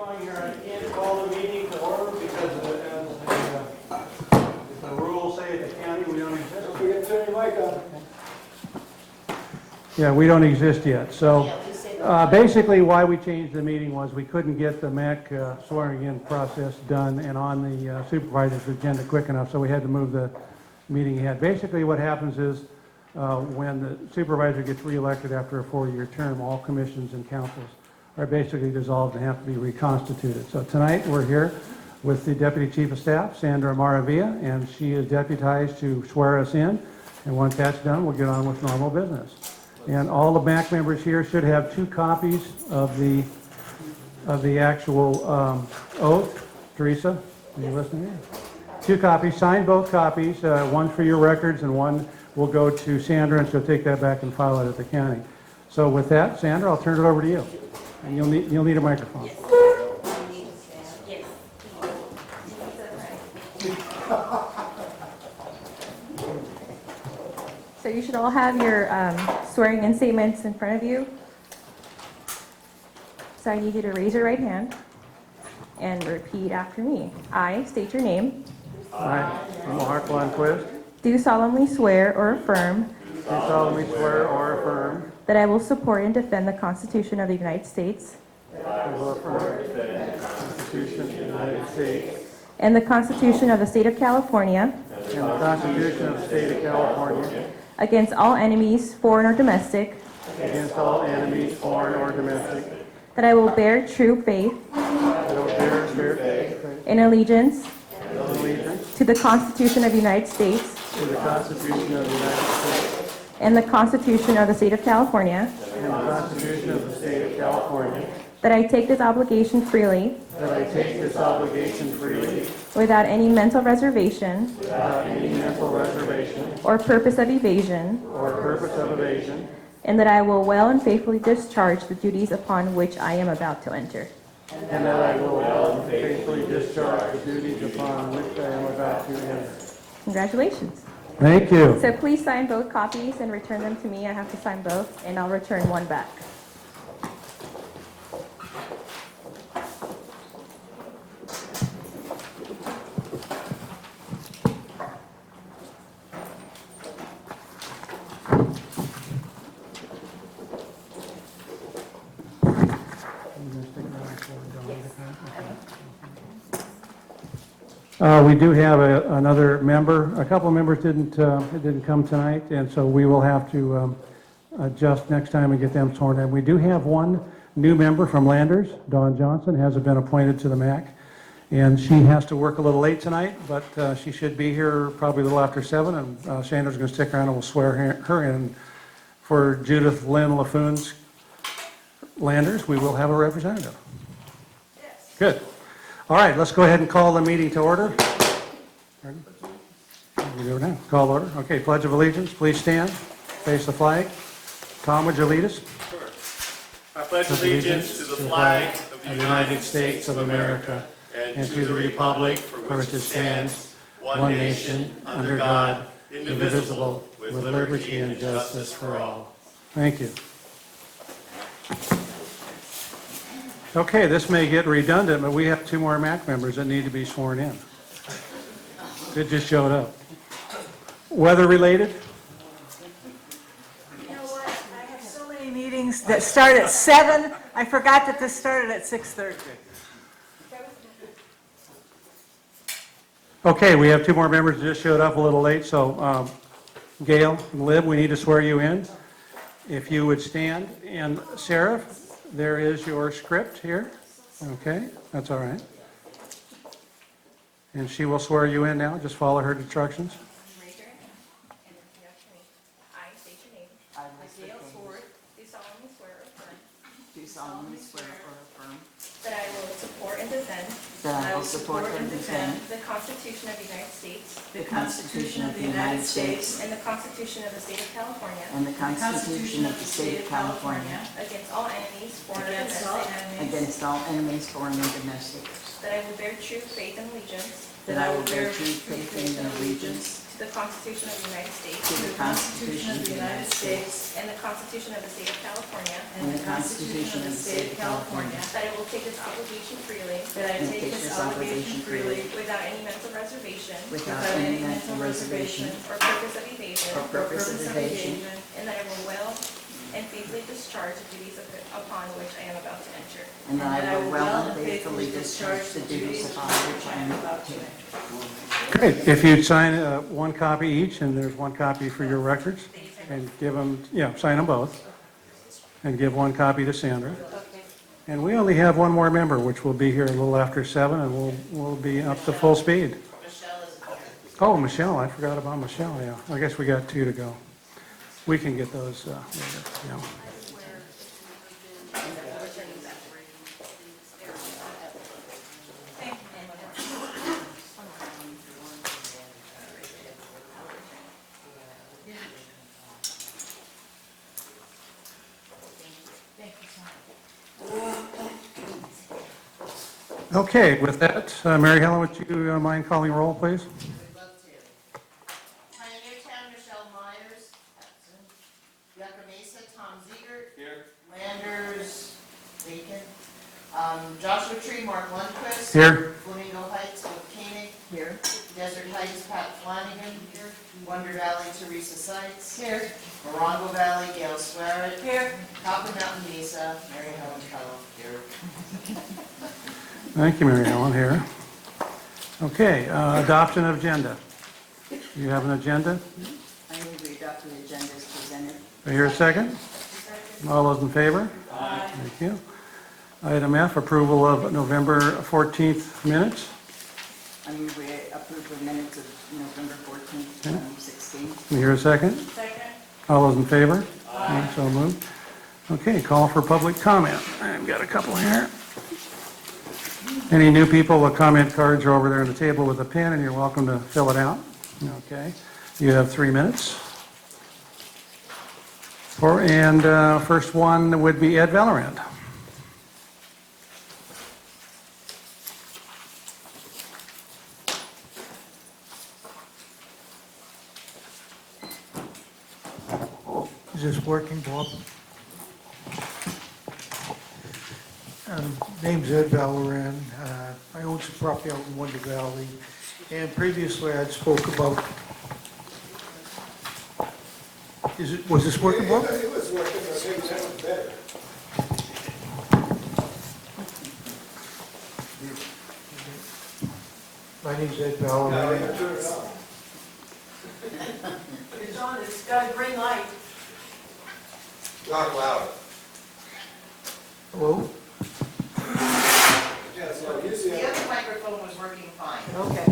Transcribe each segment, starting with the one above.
going here, I can't call the meeting to order because the rules say at the county we don't exist. Don't forget to turn your mic on. Yeah, we don't exist yet. So basically why we changed the meeting was we couldn't get the MAC swearing in process done and on the supervisor's agenda quick enough, so we had to move the meeting ahead. Basically what happens is when the supervisor gets reelected after a 4-year term, all commissions and councils are basically dissolved and have to be reconstituted. So tonight we're here with the Deputy Chief of Staff, Sandra Maravilla, and she is deputized to swear us in. And once that's done, we'll get on with normal business. And all the MAC members here should have 2 copies of the actual oath. Teresa, are you listening? 2 copies. Sign both copies. One for your records, and one will go to Sandra, and she'll take that back and file it at the county. So with that, Sandra, I'll turn it over to you. And you'll need a microphone. Yes. Yes. So you should all have your swearing in statements in front of you. So I need you to raise your right hand and repeat after me. I state your name. I, Mark Lundquist, Do solemnly swear or affirm do solemnly swear or affirm that I will support and defend the Constitution of the United States that I will affirm the Constitution of the United States and the Constitution of the State of California and the Constitution of the State of California against all enemies, foreign or domestic, against all enemies, foreign or domestic, that I will bear true faith that I will bear true faith and allegiance and allegiance to the Constitution of the United States to the Constitution of the United States and the Constitution of the State of California, and the Constitution of the State of California, that I take this obligation freely that I take this obligation freely without any mental reservation without any mental reservation or purpose of evasion, or purpose of evasion, and that I will well and faithfully discharge the duties upon which I am about to enter. and that I will well and faithfully discharge the duties upon which I am about to enter. Congratulations. Thank you. So please sign both copies and return them to me. I have to sign both, and I'll return one back. We do have another member. A couple of members didn't come tonight, and so we will have to adjust next time and get them sworn in. We do have one new member from Landers. Dawn Johnson hasn't been appointed to the MAC, and she has to work a little late tonight, but she should be here probably a little after 7, and Sandra's going to stick around and we'll swear her in. For Judith Lynn LaFoon's Landers, we will have a representative. Yes. Good. All right, let's go ahead and call the meeting to order. Ready? We do it now. Call order. Okay, Pledge of Allegiance. Please stand. Face the flag. Tom, would you lead us? I pledge allegiance to the flag of the United States of America and to the republic for which it stands, one nation, under God, indivisible, with liberty and justice for all. Thank you. Okay, this may get redundant, but we have 2 more MAC members that need to be sworn in. It just showed up. Weather related? You know what, I have so many meetings that start at 7, I forgot that this started at 6:30. Okay, we have 2 more members that just showed up a little late, so Gail and Lib, we need to swear you in. If you would stand, and Sarah, there is your script here. Okay, that's all right. And she will swear you in now. Just follow her instructions. Raise your hand and repeat after me. I state your name. Gail Sword, do solemnly swear or affirm Do solemnly swear or affirm that I will support and defend that I will support and defend the Constitution of the United States the Constitution of the United States and the Constitution of the State of California and the Constitution of the State of California against all enemies, foreign and Against all domestic, against all enemies, foreign and domestic, that I will bear true faith and allegiance that I will bear true faith and allegiance to the Constitution of the United States to the Constitution of the United States and the Constitution of the State of California, and the Constitution of the State of California, that I will take this obligation freely that I take this obligation freely without any mental reservation without any mental reservation or purpose of evasion, or purpose of evasion, and that I will well and faithfully discharge the duties upon which I am about to enter. and that I will well and faithfully discharge the duties upon which I am about to enter. Great. If you'd sign one copy each, and there's one copy for your records, and give them, sign them both, and give one copy to Sandra. And we only have one more member, which will be here a little after 7, and we'll be up to full speed. Oh, Michelle, I forgot about Michelle, yeah. I guess we got 2 to go. We can get those later, yeah. Okay, with that, Mary Helen, would you mind calling roll, please? Would love to. Pioneer Town, Michelle Myers, absent. Yucca Mesa, Tom Ziegert. Here. Landers, vacant. Joshua Tree, Mark Lundquist. Here. Flamingo Heights, Bill Koenig. Here. Desert Heights, Pat Flanagan. Here. Wonder Valley, Teresa Sykes. Here. Morongo Valley, Gail Swearitt. Here. Copper Mountain Mesa, Mary Helen Tuttle. Here. Thank you, Mary Ellen, here. Okay, adoption of agenda. You have an agenda? I move we adopt the agenda as presented. Do I hear a second? All those in favor? Aye. Thank you. Item F, approval of November 14th minutes. I move we approve the minutes of November 14th, 2016. Do I hear a second? Second. All those in favor? Aye. So moved. Okay, call for public comment. I've got a couple here. Any new people, the comment cards are over there on the table with a pen, and you're welcome to fill it out. Okay. You have 3 minutes. First one would be Ed Valorant. Is this working, Bob? Name's Ed Valoran. I own some property out in Wonder Valley, and previously I'd spoke about, was this working, Bob? It was working, but maybe that was better. My name's Ed Now, Valoran. you turn it on. It's on, it's got a green light. Talk louder. Hello? Yeah, it's like, usually, The other microphone was working fine. Okay.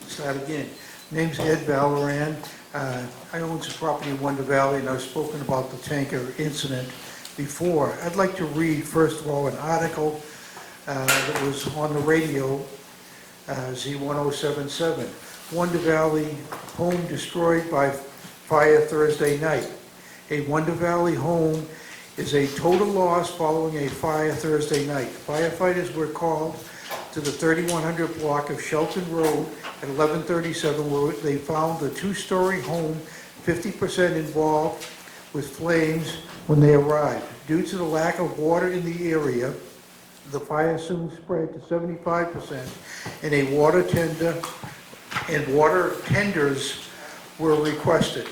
Start again. Name's Ed Valoran. I own some property in Wonder Valley, and I've spoken about the tanker incident before. I'd like to read, first of all, an article that was on the radio, Z1077. Wonder Valley home destroyed by fire Thursday night. A Wonder Valley home is a total loss following a fire Thursday night. Firefighters were called to the 3100 block of Shelton Road at 11:37, where they found the 2-story home 50% involved with flames when they arrived. Due to the lack of water in the area, the fire soon spread to 75%, and water tenders were requested.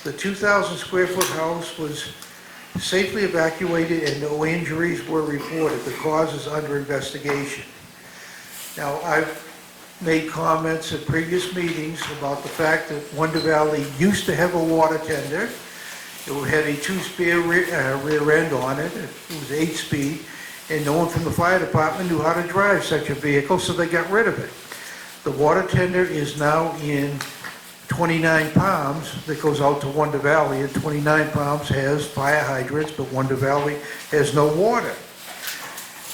The 2,000 square foot house was safely evacuated and no injuries were reported. The cause is under investigation. Now, I've made comments at previous meetings about the fact that Wonder Valley used to have a water tender. It had a 2-speed rear end on it. It was 8-speed, and no one from the fire department knew how to drive such a vehicle, so they got rid of it. The water tender is now in 29 Palms that goes out to Wonder Valley, and 29 Palms has fire hydrants, but Wonder Valley has no water.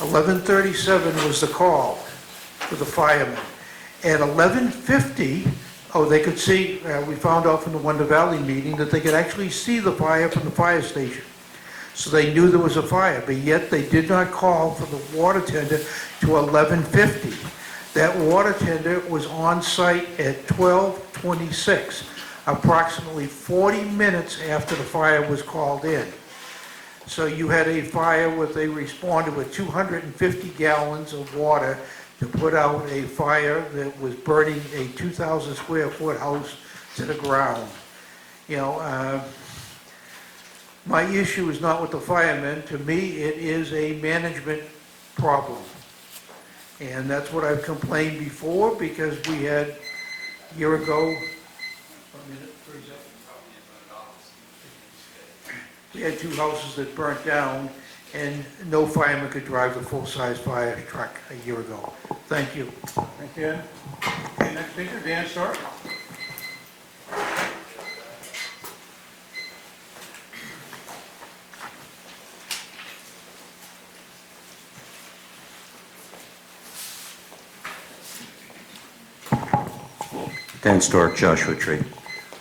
11:37 was the call for the firemen. At 11:50, they could see, we found out from the Wonder Valley meeting that they could actually see the fire from the fire station. So they knew there was a fire, but yet they did not call for the water tender to 11:50. That water tender was on site at 12:26, approximately 40 minutes after the fire was called in. So you had a fire where they responded with 250 gallons of water to put out a fire that was burning a 2,000 square foot house to the ground. You know, my issue is not with the firemen. To me, it is a management problem. And that's what I've complained before, because we had, a year ago, we had 2 houses that burnt down, and no fireman could drive the full-size fire truck a year ago. Thank you. Thank you. Okay, next speaker, Dan Stark. Dan Stark, Joshua Tree.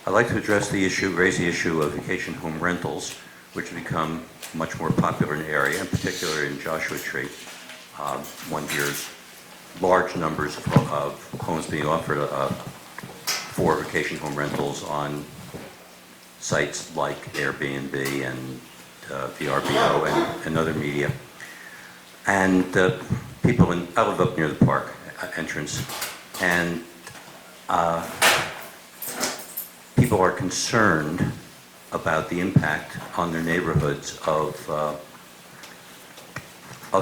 I'd like to address the issue, raise the issue of vacation home rentals, which have become much more popular in the area, in particular in Joshua Tree. One hears large numbers of homes being offered for vacation home rentals on sites like Airbnb and VRBO and other media. And people I live up near the park entrance, and people are concerned about the impact on their neighborhoods of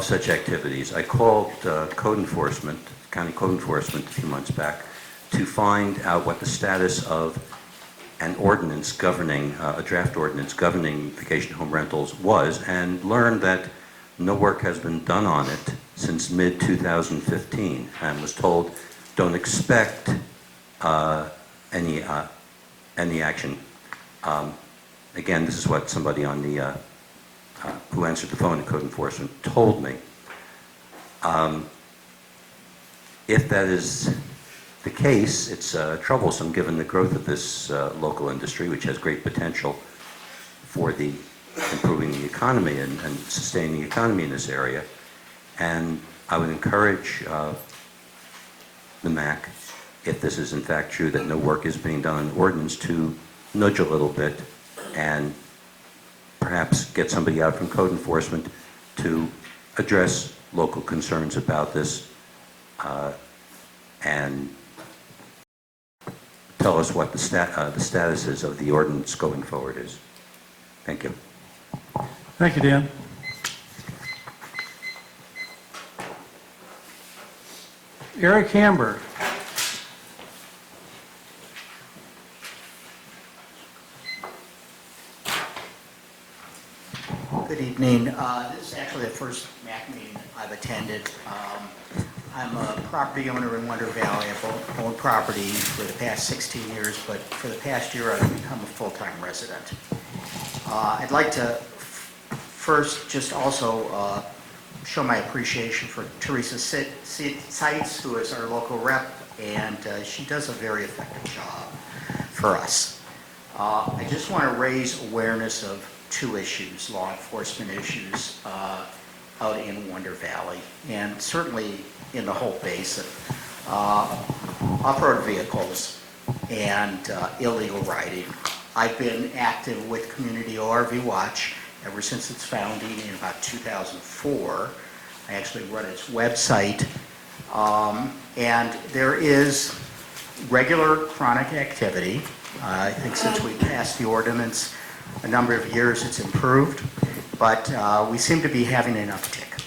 such activities. I called code enforcement, county code enforcement a few months back to find out what the status of an ordinance governing, a draft ordinance governing vacation home rentals was, and learned that no work has been done on it since mid-2015, and was told, don't expect any action. Again, this is what somebody on the who answered the phone at code enforcement told me. If that is the case, it's troublesome given the growth of this local industry, which has great potential for the improving the economy and sustaining the economy in this area. And I would encourage the MAC, if this is in fact true that no work is being done on the ordinance, to nudge a little bit and perhaps get somebody out from code enforcement to address local concerns about this and tell us what the status is of the ordinance going forward is. Thank you. Thank you, Dan. Eric Hamburg. Good evening. This is actually the first MAC meeting I've attended. I'm a property owner in Wonder Valley. I've owned property for the past 16 years, but for the past year I've become a full-time resident. I'd like to first just also show my appreciation for Teresa Seitz, who is our local rep, and she does a very effective job for us. I just want to raise awareness of 2 issues, law enforcement issues out in Wonder Valley, and certainly in the whole basin. Off-road vehicles and illegal riding. I've been active with Community ORV Watch ever since its founding in about 2004. I actually run its website, and there is regular chronic activity. I think since we passed the ordinance a number of years it's improved, but we seem to be having an uptick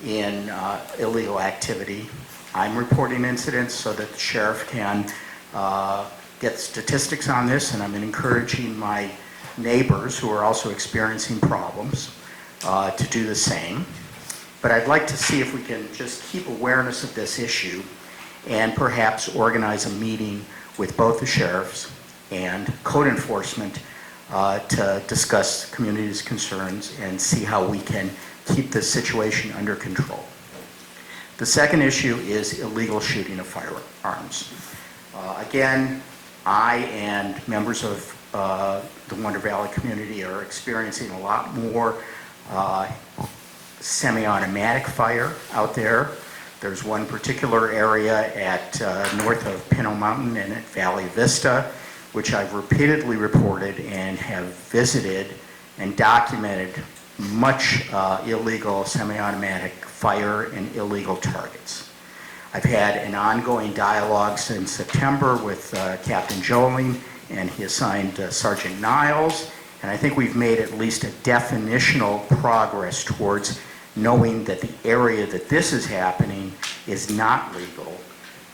in illegal activity. I'm reporting incidents so that the sheriff can get statistics on this, and I'm encouraging my neighbors who are also experiencing problems to do the same. But I'd like to see if we can just keep awareness of this issue and perhaps organize a meeting with both the sheriffs and code enforcement to discuss community's concerns and see how we can keep this situation under control. The second issue is illegal shooting of firearms. Again, I and members of the Wonder Valley community are experiencing a lot more semi-automatic fire out there. There's one particular area at north of Pinto Mountain and at Valley Vista, which I've repeatedly reported and have visited and documented much illegal semi-automatic fire and illegal targets. I've had an ongoing dialogue since September with Captain Joling and he assigned Sergeant Niles, and I think we've made at least a definitional progress towards knowing that the area that this is happening is not legal,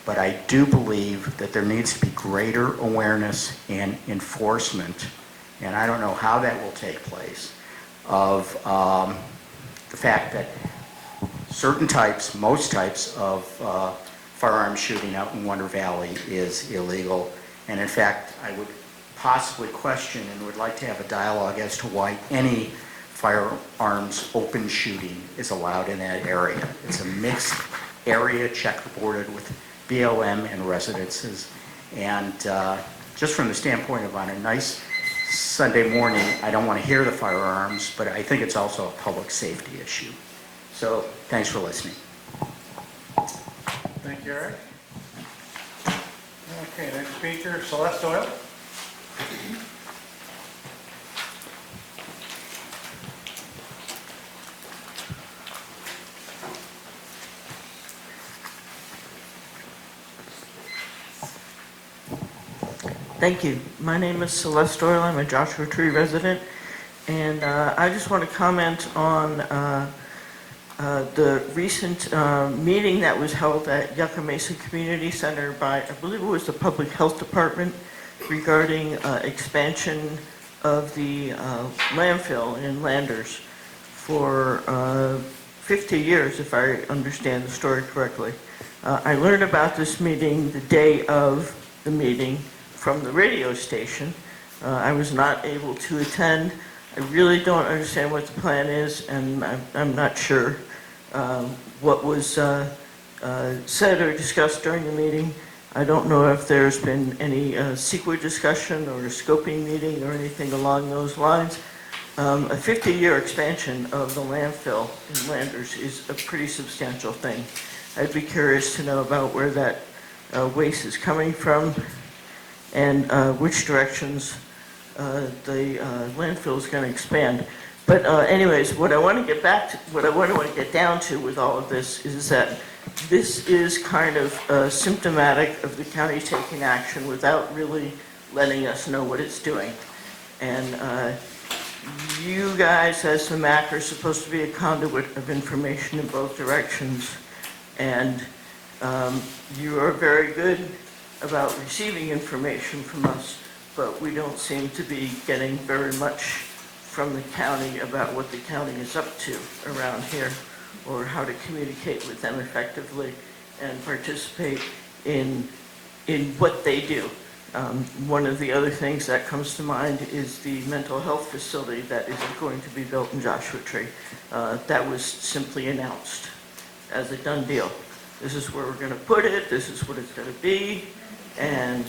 but I do believe that there needs to be greater awareness and enforcement, and I don't know how that will take place, of the fact that certain types, most types of firearm shooting out in Wonder Valley is illegal. And in fact, I would possibly question and would like to have a dialogue as to why any firearms open shooting is allowed in that area. It's a mixed area, checkerboarded with BLM and residences. And just from the standpoint of on a nice Sunday morning, I don't want to hear the firearms, but I think it's also a public safety issue. So thanks for listening. Thank you, Eric. Okay, next speaker, Celeste Doyle. Thank you. My name is Celeste Doyle. I'm a Joshua Tree resident, and I just want to comment on the recent meeting that was held at Yucca Mesa Community Center by, I believe it was the Public Health Department, regarding expansion of the landfill in Landers for 50 years, if I understand the story correctly. I learned about this meeting the day of the meeting from the radio station. I was not able to attend. I really don't understand what the plan is, and I'm not sure what was said or discussed during the meeting. I don't know if there's been any CEQA discussion or a scoping meeting or anything along those lines. A 50-year expansion of the landfill in Landers is a pretty substantial thing. I'd be curious to know about where that waste is coming from and which directions the landfill is going to expand. But anyways, what I want to get down to with all of this is that this is kind of symptomatic of the county taking action without really letting us know what it's doing. And you guys, as the MAC, are supposed to be a conduit of information in both directions. And you are very good about receiving information from us, but we don't seem to be getting very much from the county about what the county is up to around here, or how to communicate with them effectively and participate in what they do. One of the other things that comes to mind is the mental health facility that is going to be built in Joshua Tree. That was simply announced as a done deal. This is where we're going to put it, this is what it's going to be, and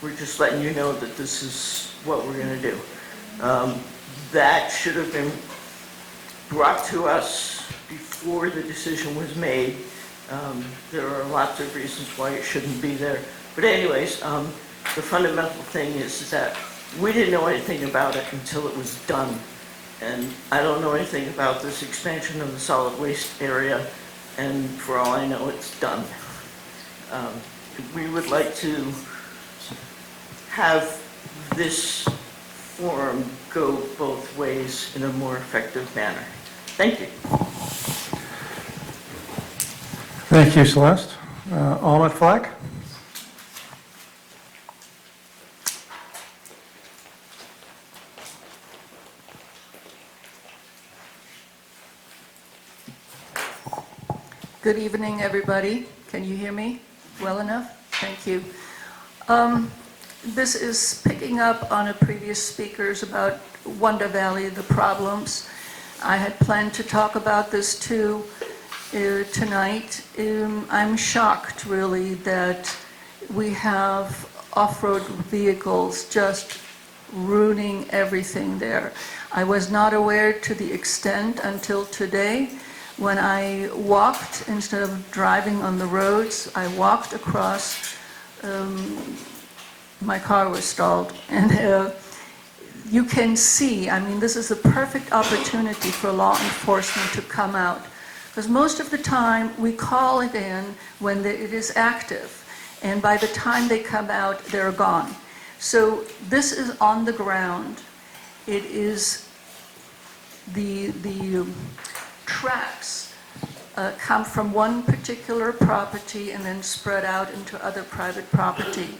we're just letting you know that this is what we're going to do. That should have been brought to us before the decision was made. There are lots of reasons why it shouldn't be there. But anyways, the fundamental thing is that we didn't know anything about it until it was done. And I don't know anything about this expansion of the solid waste area, and for all I know, it's done. We would like to have this forum go both ways in a more effective manner. Thank you. Thank you, Celeste. Almond Flack? Good evening, everybody. Can you hear me well enough? Thank you. This is picking up on a previous speaker's about Wonder Valley, the problems. I had planned to talk about this too tonight. I'm shocked, really, that we have off-road vehicles just ruining everything there. I was not aware to the extent until today. When I walked, instead of driving on the roads, I walked across, my car was stalled, and you can see, I mean, this is a perfect opportunity for law enforcement to come out. Because most of the time, we call it in when it is active, and by the time they come out, they're gone. So this is on the ground. It is the tracks come from one particular property and then spread out into other private property.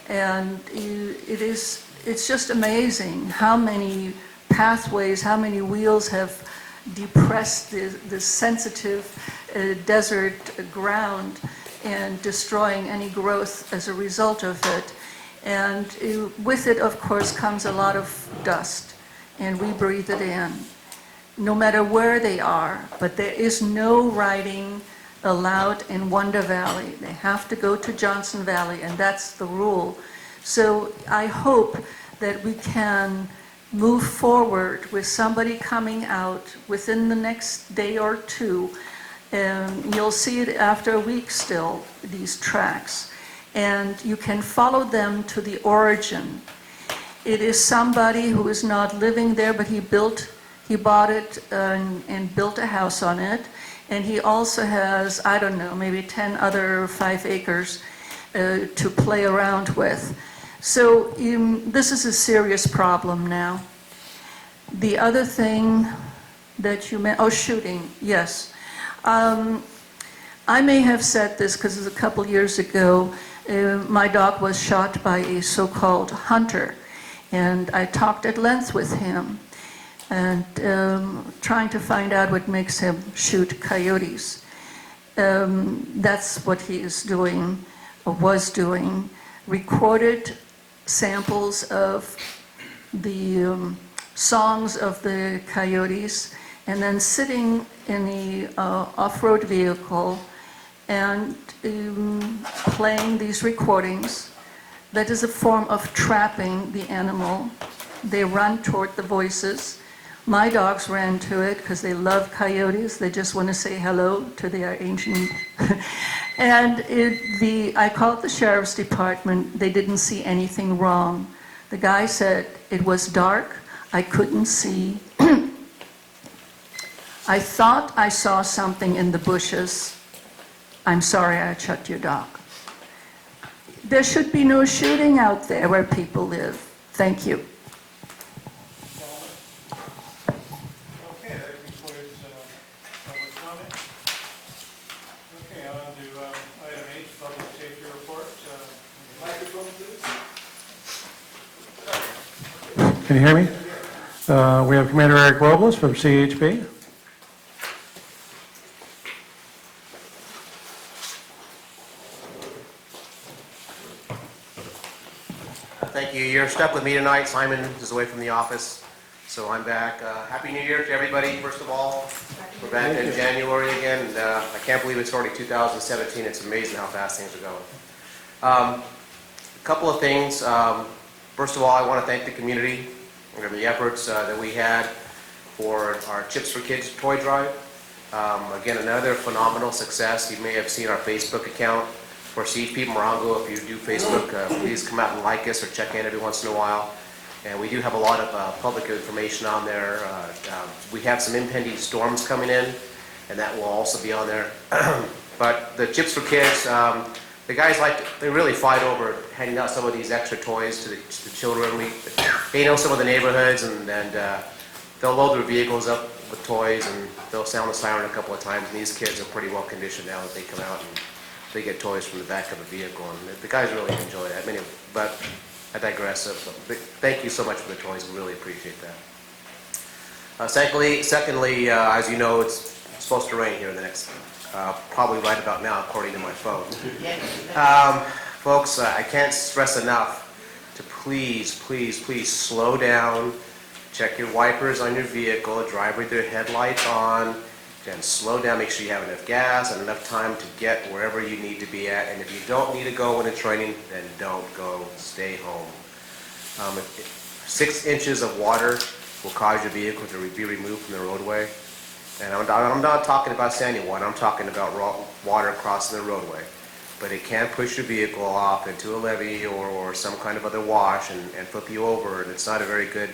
And it's just amazing how many pathways, how many wheels have depressed the sensitive desert ground and destroying any growth as a result of it. And with it, of course, comes a lot of dust, and we breathe it in, no matter where they are. But there is no riding allowed in Wonder Valley. They have to go to Johnson Valley, and that's the rule. So I hope that we can move forward with somebody coming out within the next day or two. And you'll see it after a week still, these tracks. And you can follow them to the origin. It is somebody who is not living there, but he bought it and built a house on it. And he also has, I don't know, maybe 10 other 5 acres to play around with. So this is a serious problem now. The other thing that you meant, shooting, yes. I may have said this because it was a couple years ago. My dog was shot by a so-called hunter, and I talked at length with him, and trying to find out what makes him shoot coyotes. That's what he is doing, or was doing, recorded samples of the songs of the coyotes, and then sitting in the off-road vehicle and playing these recordings. That is a form of trapping the animal. They run toward the voices. My dogs ran to it because they love coyotes. They just want to say hello to their ancient. And I called the sheriff's department. They didn't see anything wrong. The guy said it was dark. I couldn't see. I thought I saw something in the bushes. I'm sorry I shot your dog. There should be no shooting out there where people live. Thank you. Okay, that concludes public comment. Okay, on to item H, public safety report. Microphone, please. Can you hear me? We have Commander Eric Robles from CHP. Thank you. You're stuck with me tonight. Simon is away from the office, so I'm back. Happy New Year to everybody, first of all. We're back in January again, and I can't believe it's already 2017. It's amazing how fast things are going. A couple of things. First of all, I want to thank the community for the efforts that we had for our Chips for Kids toy drive. Again, another phenomenal success. You may have seen our Facebook account for CHP Morongo. If you do Facebook, please come out and like us or check in every once in a while. And we do have a lot of public information on there. We have some impending storms coming in, and that will also be on there. But the Chips for Kids, the guys they really fight over handing out some of these extra toys to the children. They know some of the neighborhoods, and they'll load their vehicles up with toys, and they'll sound the siren a couple of times. And these kids are pretty well conditioned now that they come out and they get toys from the back of the vehicle, and the guys really enjoy that. But I digress. Thank you so much for the toys. We really appreciate that. Secondly, as you know, it's supposed to rain here in the next, probably right about now, according to my phone. Folks, I can't stress enough to please, please, please slow down, check your wipers on your vehicle, drive with your headlights on, and slow down, make sure you have enough gas and enough time to get wherever you need to be at. And if you don't need to go when it's raining, then don't go, stay home. 6 inches of water will cause your vehicle to be removed from the roadway. And I'm not talking about sandy water, I'm talking about raw water crossing the roadway. But it can push your vehicle off into a levee or some kind of other wash and flip you over, and it's not a very good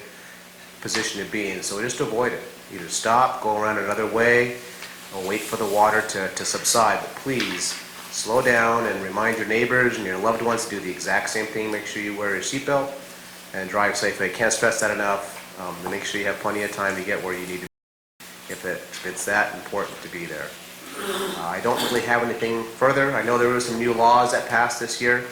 position to be in. So just avoid it. Either stop, go around another way, or wait for the water to subside. But please, slow down and remind your neighbors and your loved ones to do the exact same thing. Make sure you wear your seatbelt and drive safely. I can't stress that enough. To make sure you have plenty of time to get where you need to be if it's that important to be there. I don't really have anything further. I know there were some new laws that passed this year.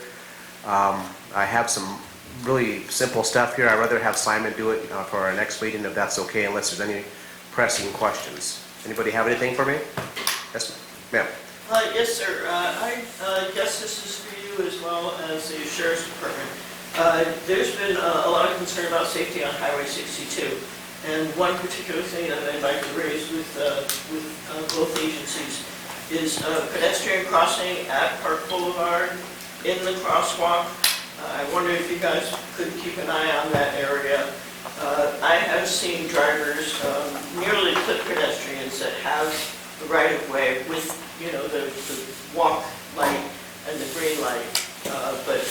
I have some really simple stuff here. I'd rather have Simon do it for our next meeting if that's okay, unless there's any pressing questions. Anybody have anything for me? Yes, ma'am. Yes, sir. I guess this is for you as well as the Sheriff's Department. There's been a lot of concern about safety on Highway 62. And one particular thing that I'd like to raise with both agencies is pedestrian crossing at Park Boulevard in the crosswalk. I wonder if you guys could keep an eye on that area. I have seen drivers nearly clip pedestrians that have the right-of-way with, you know, the walk light and the green light. But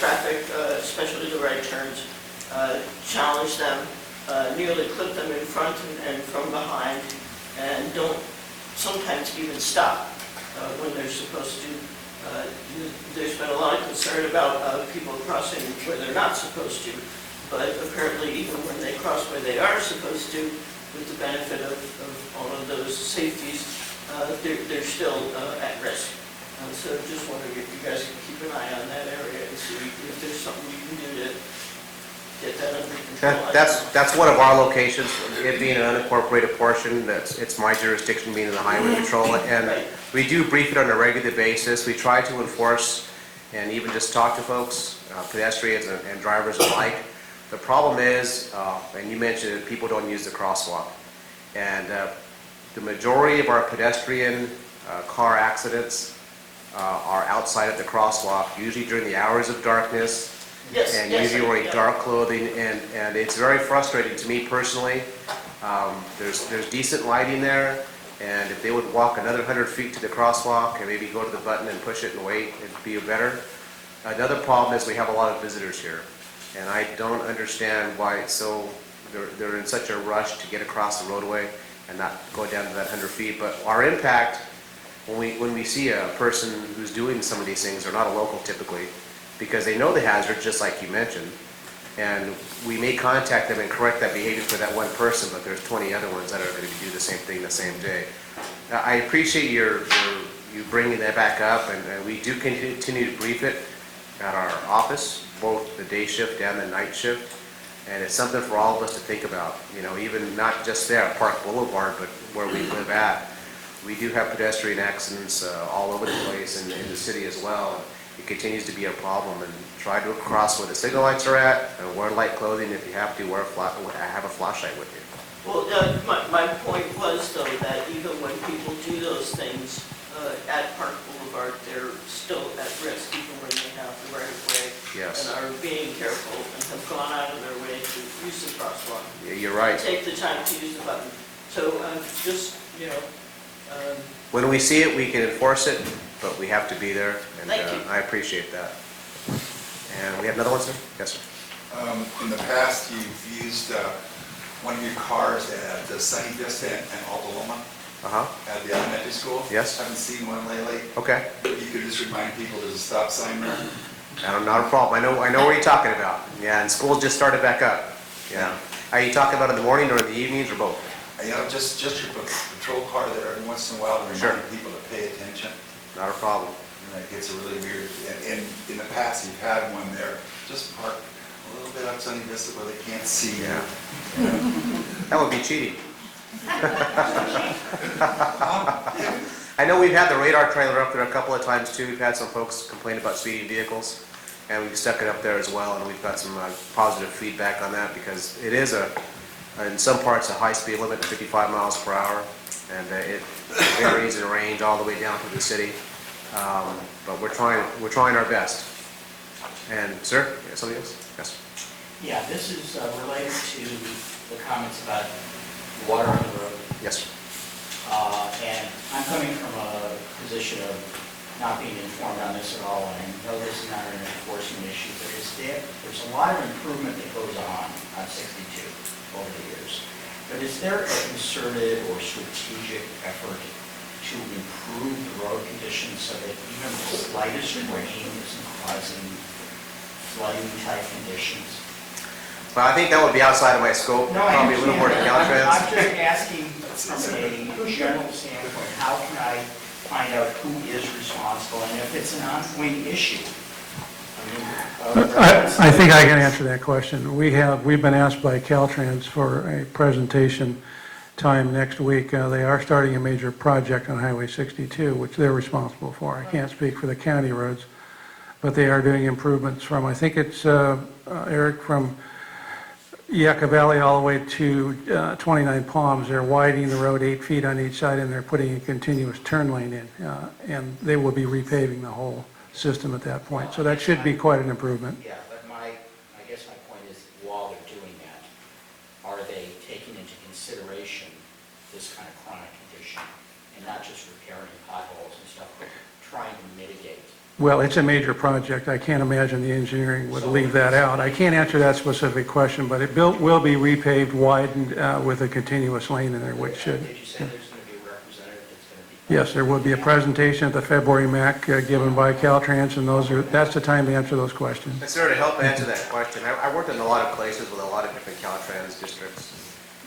traffic, especially the right turns, challenge them, nearly clip them in front and from behind, and don't sometimes even stop when they're supposed to. There's been a lot of concern about people crossing where they're not supposed to, but apparently even when they cross where they are supposed to, with the benefit of all of those safeties, they're still at risk. So just wondering if you guys can keep an eye on that area and see if there's something you can do to get that under control. That's one of our locations, it being an unincorporated portion. It's my jurisdiction being in the highway patrol, and we do brief it on a regular basis. We try to enforce and even just talk to folks, pedestrians and drivers alike. The problem is, and you mentioned it, people don't use the crosswalk, and the majority of our pedestrian car accidents are outside of the crosswalk, usually during the hours of darkness. Yes, and yes, usually wearing dark clothing, and it's very frustrating to me personally. There's decent lighting there, and if they would walk another 100 feet to the crosswalk and maybe go to the button and push it and wait, it'd be better. Another problem is we have a lot of visitors here, and I don't understand why it's so, they're in such a rush to get across the roadway and not go down to that 100 feet. But our impact, when we see a person who's doing some of these things, they're not a local typically, because they know the hazard, just like you mentioned, and we may contact them and correct that behavior for that one person, but there's 20 other ones that are going to do the same thing the same day. I appreciate you bringing that back up, and we do continue to brief it at our office, both the day shift and the night shift, and it's something for all of us to think about, you know, even not just there at Park Boulevard, but where we live at. We do have pedestrian accidents all over the place in the city as well. It continues to be a problem, and try to cross where the signal lights are at, and wear light clothing. If you have to, have a flashlight with you. Well, my point was, though, that even when people do those things at Park Boulevard, they're still at risk, even when they have the right-of-way. Yes. And are being careful and have gone out of their way to use the crosswalk. Yeah, you're right. Take the time to use the button. So just, you know. When we see it, we can enforce it, but we have to be there, and Thank you. I appreciate that. And we have another one, sir? Yes, sir. In the past, you've used one of your cars at Sunny Vista and Altaloma at the elementary school. Yes. Haven't seen one lately. Okay. You could just remind people there's a stop sign there. Not a problem. I know what you're talking about. Yeah, and school just started back up. Yeah. Are you talking about in the morning or in the evenings or both? You know, just your patrol car there, every once in a while to remind people to pay attention. Not a problem. And that gets a really weird, and in the past, you've had one there, just park a little bit up Sunny Vista where they can't see you. Yeah. That would be cheating. I know we've had the radar trailer up there a couple of times too. We've had some folks complain about speeding vehicles, and we've stuck it up there as well, and we've got some positive feedback on that, because it is in some parts a high-speed limit, 55 miles per hour, and it varies in range all the way down to the city. But we're trying our best. And sir, somebody else? Yes. Yeah, this is related to the comments about water on the road. Yes. And I'm coming from a position of not being informed on this at all, and I know this is not an enforcement issue, but there's a lot of improvement that goes on 62 over the years. But is there a concerted or strategic effort to improve the road conditions so that even the slightest rain isn't causing flooding type conditions? Well, I think that would be outside of my scope, No, I probably a little more to understand. I'm Caltrans. just asking from a general standpoint, how can I find out who is responsible and if it's an ongoing issue? I think I can answer that question. We've been asked by Caltrans for a presentation time next week. They are starting a major project on Highway 62, which they're responsible for. I can't speak for the county roads, but they are doing improvements from, I think it's, Eric, from Yucca Valley all the way to 29 Palms. They're widening the road 8 feet on each side, and they're putting a continuous turn lane in, and they will be repaving the whole system at that point. So that should be quite an improvement. Yeah, but I guess my point is, while they're doing that, are they taking into consideration this kind of chronic condition and not just repairing potholes and stuff, but trying to mitigate? Well, it's a major project. I can't imagine the engineering would leave that out. I can't answer that specific question, but it will be repaved, widened with a continuous lane in there, which should. Did you say there's going to be a representative that's going to be? Yes, there will be a presentation at the February MAC given by Caltrans, and that's the time to answer those questions. And sir, to help answer that question, I worked in a lot of places with a lot of different Caltrans districts.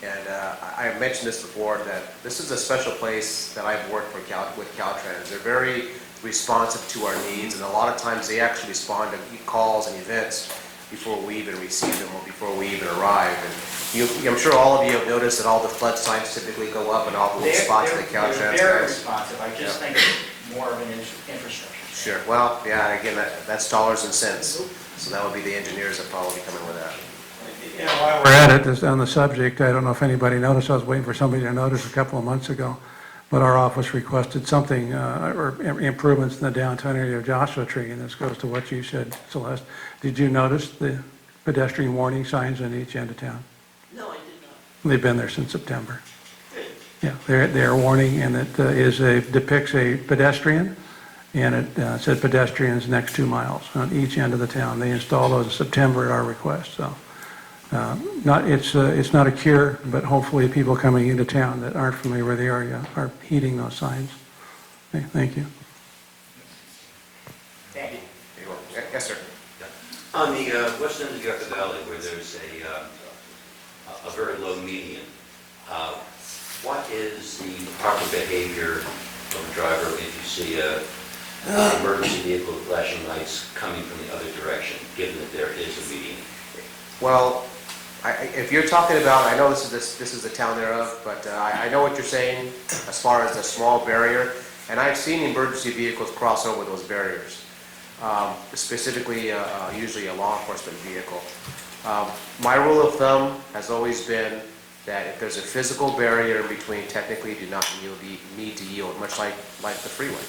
And I mentioned this before, that this is a special place that I've worked with Caltrans. They're very responsive to our needs, and a lot of times they actually respond to calls and events before we even receive them or before we even arrive. And I'm sure all of you have noticed that all the flood signs typically go up in all the little spots that Caltrans has. They're very responsive. I just think it's more of an infrastructure. Sure. Well, yeah, again, that's dollars and cents. So that would be the engineers that probably come in with that. While we're at it, on the subject, I don't know if anybody noticed, I was waiting for somebody to notice a couple of months ago, but our office requested something, or improvements in the downtown area of Joshua Tree, and this goes to what you said, Celeste. Did you notice the pedestrian warning signs on each end of town? No, I did They've been there since September. Yeah, they're warning, and it depicts a pedestrian, and it said pedestrians next 2 miles on each end of the town. They installed those in September at our request, so. It's not a cure, but hopefully people coming into town that aren't familiar with the area are heeding those signs. Okay, thank you. Thank you. Yes, sir. On the west end of Yucca Valley, where there's a very low median, what is the proper behavior of a driver if you see an emergency vehicle with flashing lights coming from the other direction, given that there is a median? Well, if you're talking about, I know this is the town thereof, but I know what you're saying as far as the small barrier, and I've seen emergency vehicles cross over those barriers, specifically usually a law enforcement vehicle. My rule of thumb has always been that if there's a physical barrier in between, technically you do not need to yield, much like the freeway.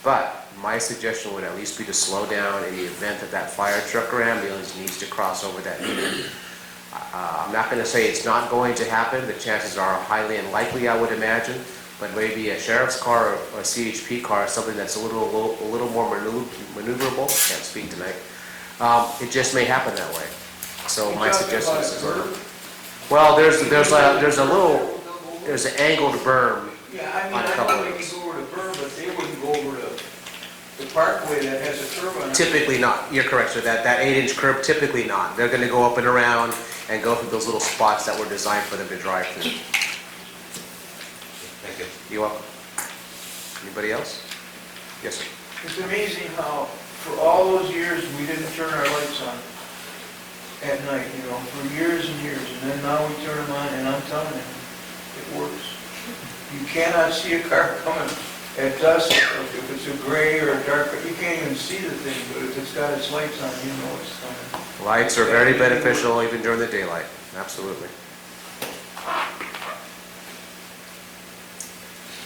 But my suggestion would at least be to slow down in the event that fire truck or ambulance needs to cross over that median. I'm not going to say it's not going to happen. The chances are highly unlikely, I would imagine. But maybe a sheriff's car or a CHP car, something that's a little more maneuverable. Can't speak tonight. It just may happen that way. So my suggestion is, well, there's an angled berm. Yeah, I mean, I know they can go over the berm, but they wouldn't go over the parkway that has a curb on it. Typically not. You're correct, sir. That 8-inch curb, typically not. They're going to go up and around and go through those little spots that were designed for them to drive through. Thank you. You're welcome. Anybody else? Yes, sir. It's amazing how, for all those years, we didn't turn our lights on at night, for years and years, and then now we turn them on, and I'm telling you, it works. You cannot see a car coming at dusk, or if it's a gray or a dark, you can't even see the thing, but if it's got its lights on, you know it's coming. Lights are very beneficial even during the daylight. Absolutely.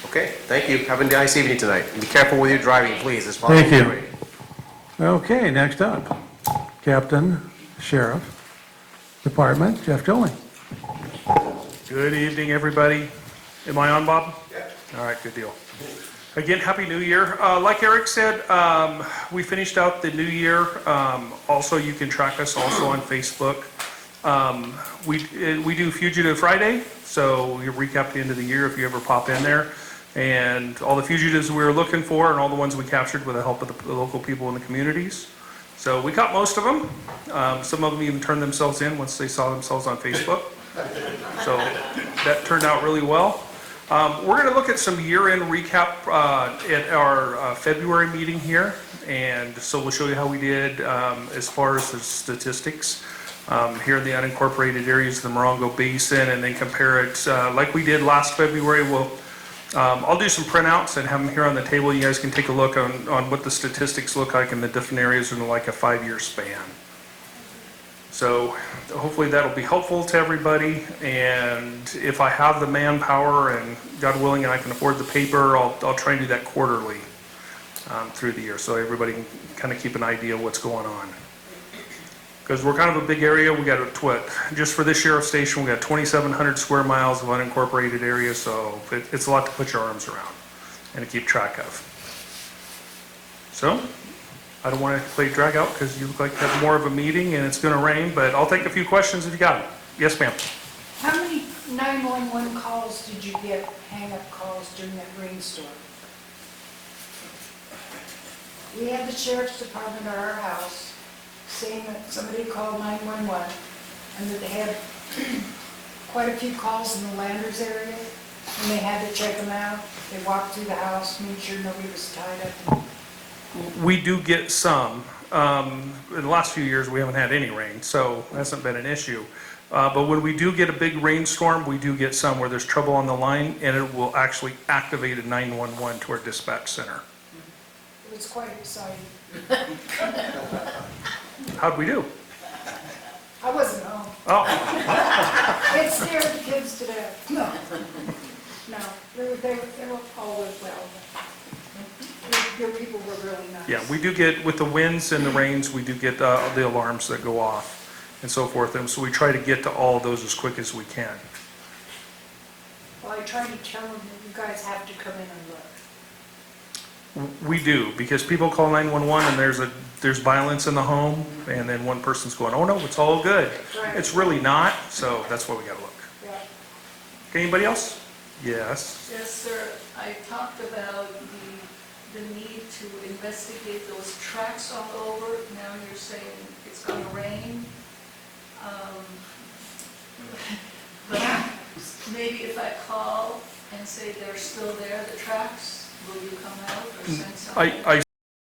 Okay, thank you. Have a nice evening tonight. Be careful with your driving, please. As far as Thank you. Okay, next up, Captain Sheriff Department, Jeff Joling. Good evening, everybody. Am I on, Bob? Yeah. All right, good deal. Again, Happy New Year. Like Eric said, we finished out the new year. Also, you can track us also on Facebook. We do Fugitive Friday, so we recap the end of the year if you ever pop in there. And all the fugitives we were looking for and all the ones we captured with the help of the local people in the communities. So we caught most of them. Some of them even turned themselves in once they saw themselves on Facebook. So that turned out really well. We're going to look at some year-end recap at our February meeting here. And so we'll show you how we did as far as the statistics here in the unincorporated areas of the Morongo Basin, and then compare it like we did last February. I'll do some printouts and have them here on the table. You guys can take a look on what the statistics look like in the different areas in like a 5-year span. So hopefully that'll be helpful to everybody. And if I have the manpower and God willing and I can afford the paper, I'll try and do that quarterly through the year so everybody can kind of keep an idea of what's going on. Because we're kind of a big area. We got what, just for this sheriff station, we got 2,700 square miles of unincorporated area, so it's a lot to put your arms around and to keep track of. So, I don't want to play drag out because you look like you have more of a meeting and it's going to rain, but I'll take a few questions if you got them. Yes, ma'am. How many 911 calls did you get, hang-up calls during that rainstorm? We had the sheriff's department at our house saying that somebody called 911 and that they had quite a few calls in the Landers area and they had to check them out. They walked through the house, made sure nobody was tied up. We do get some. In the last few years, we haven't had any rain, so it hasn't been an issue. But when we do get a big rainstorm, we do get some where there's trouble on the line, and it will actually activate a 911 to our dispatch center. It was quite exciting. How'd we do? I wasn't home. Oh. It scared the kids to death. No, they were all well. Your people were really nice. Yeah, we do get, with the winds and the rains, we do get the alarms that go off and so forth. And so we try to get to all of those as quick as we can. Well, I tried to tell them that you guys have to come in and look. We do, because people call 911 and there's violence in the home, and then one person's going, oh no, it's all good. Right. It's really not, so that's why we gotta look. Yeah. Anybody else? Yes. Yes, sir. I talked about the need to investigate those tracks all over. Now you're saying it's going to rain. But maybe if I call and say they're still there, the tracks, will you come out or send something? I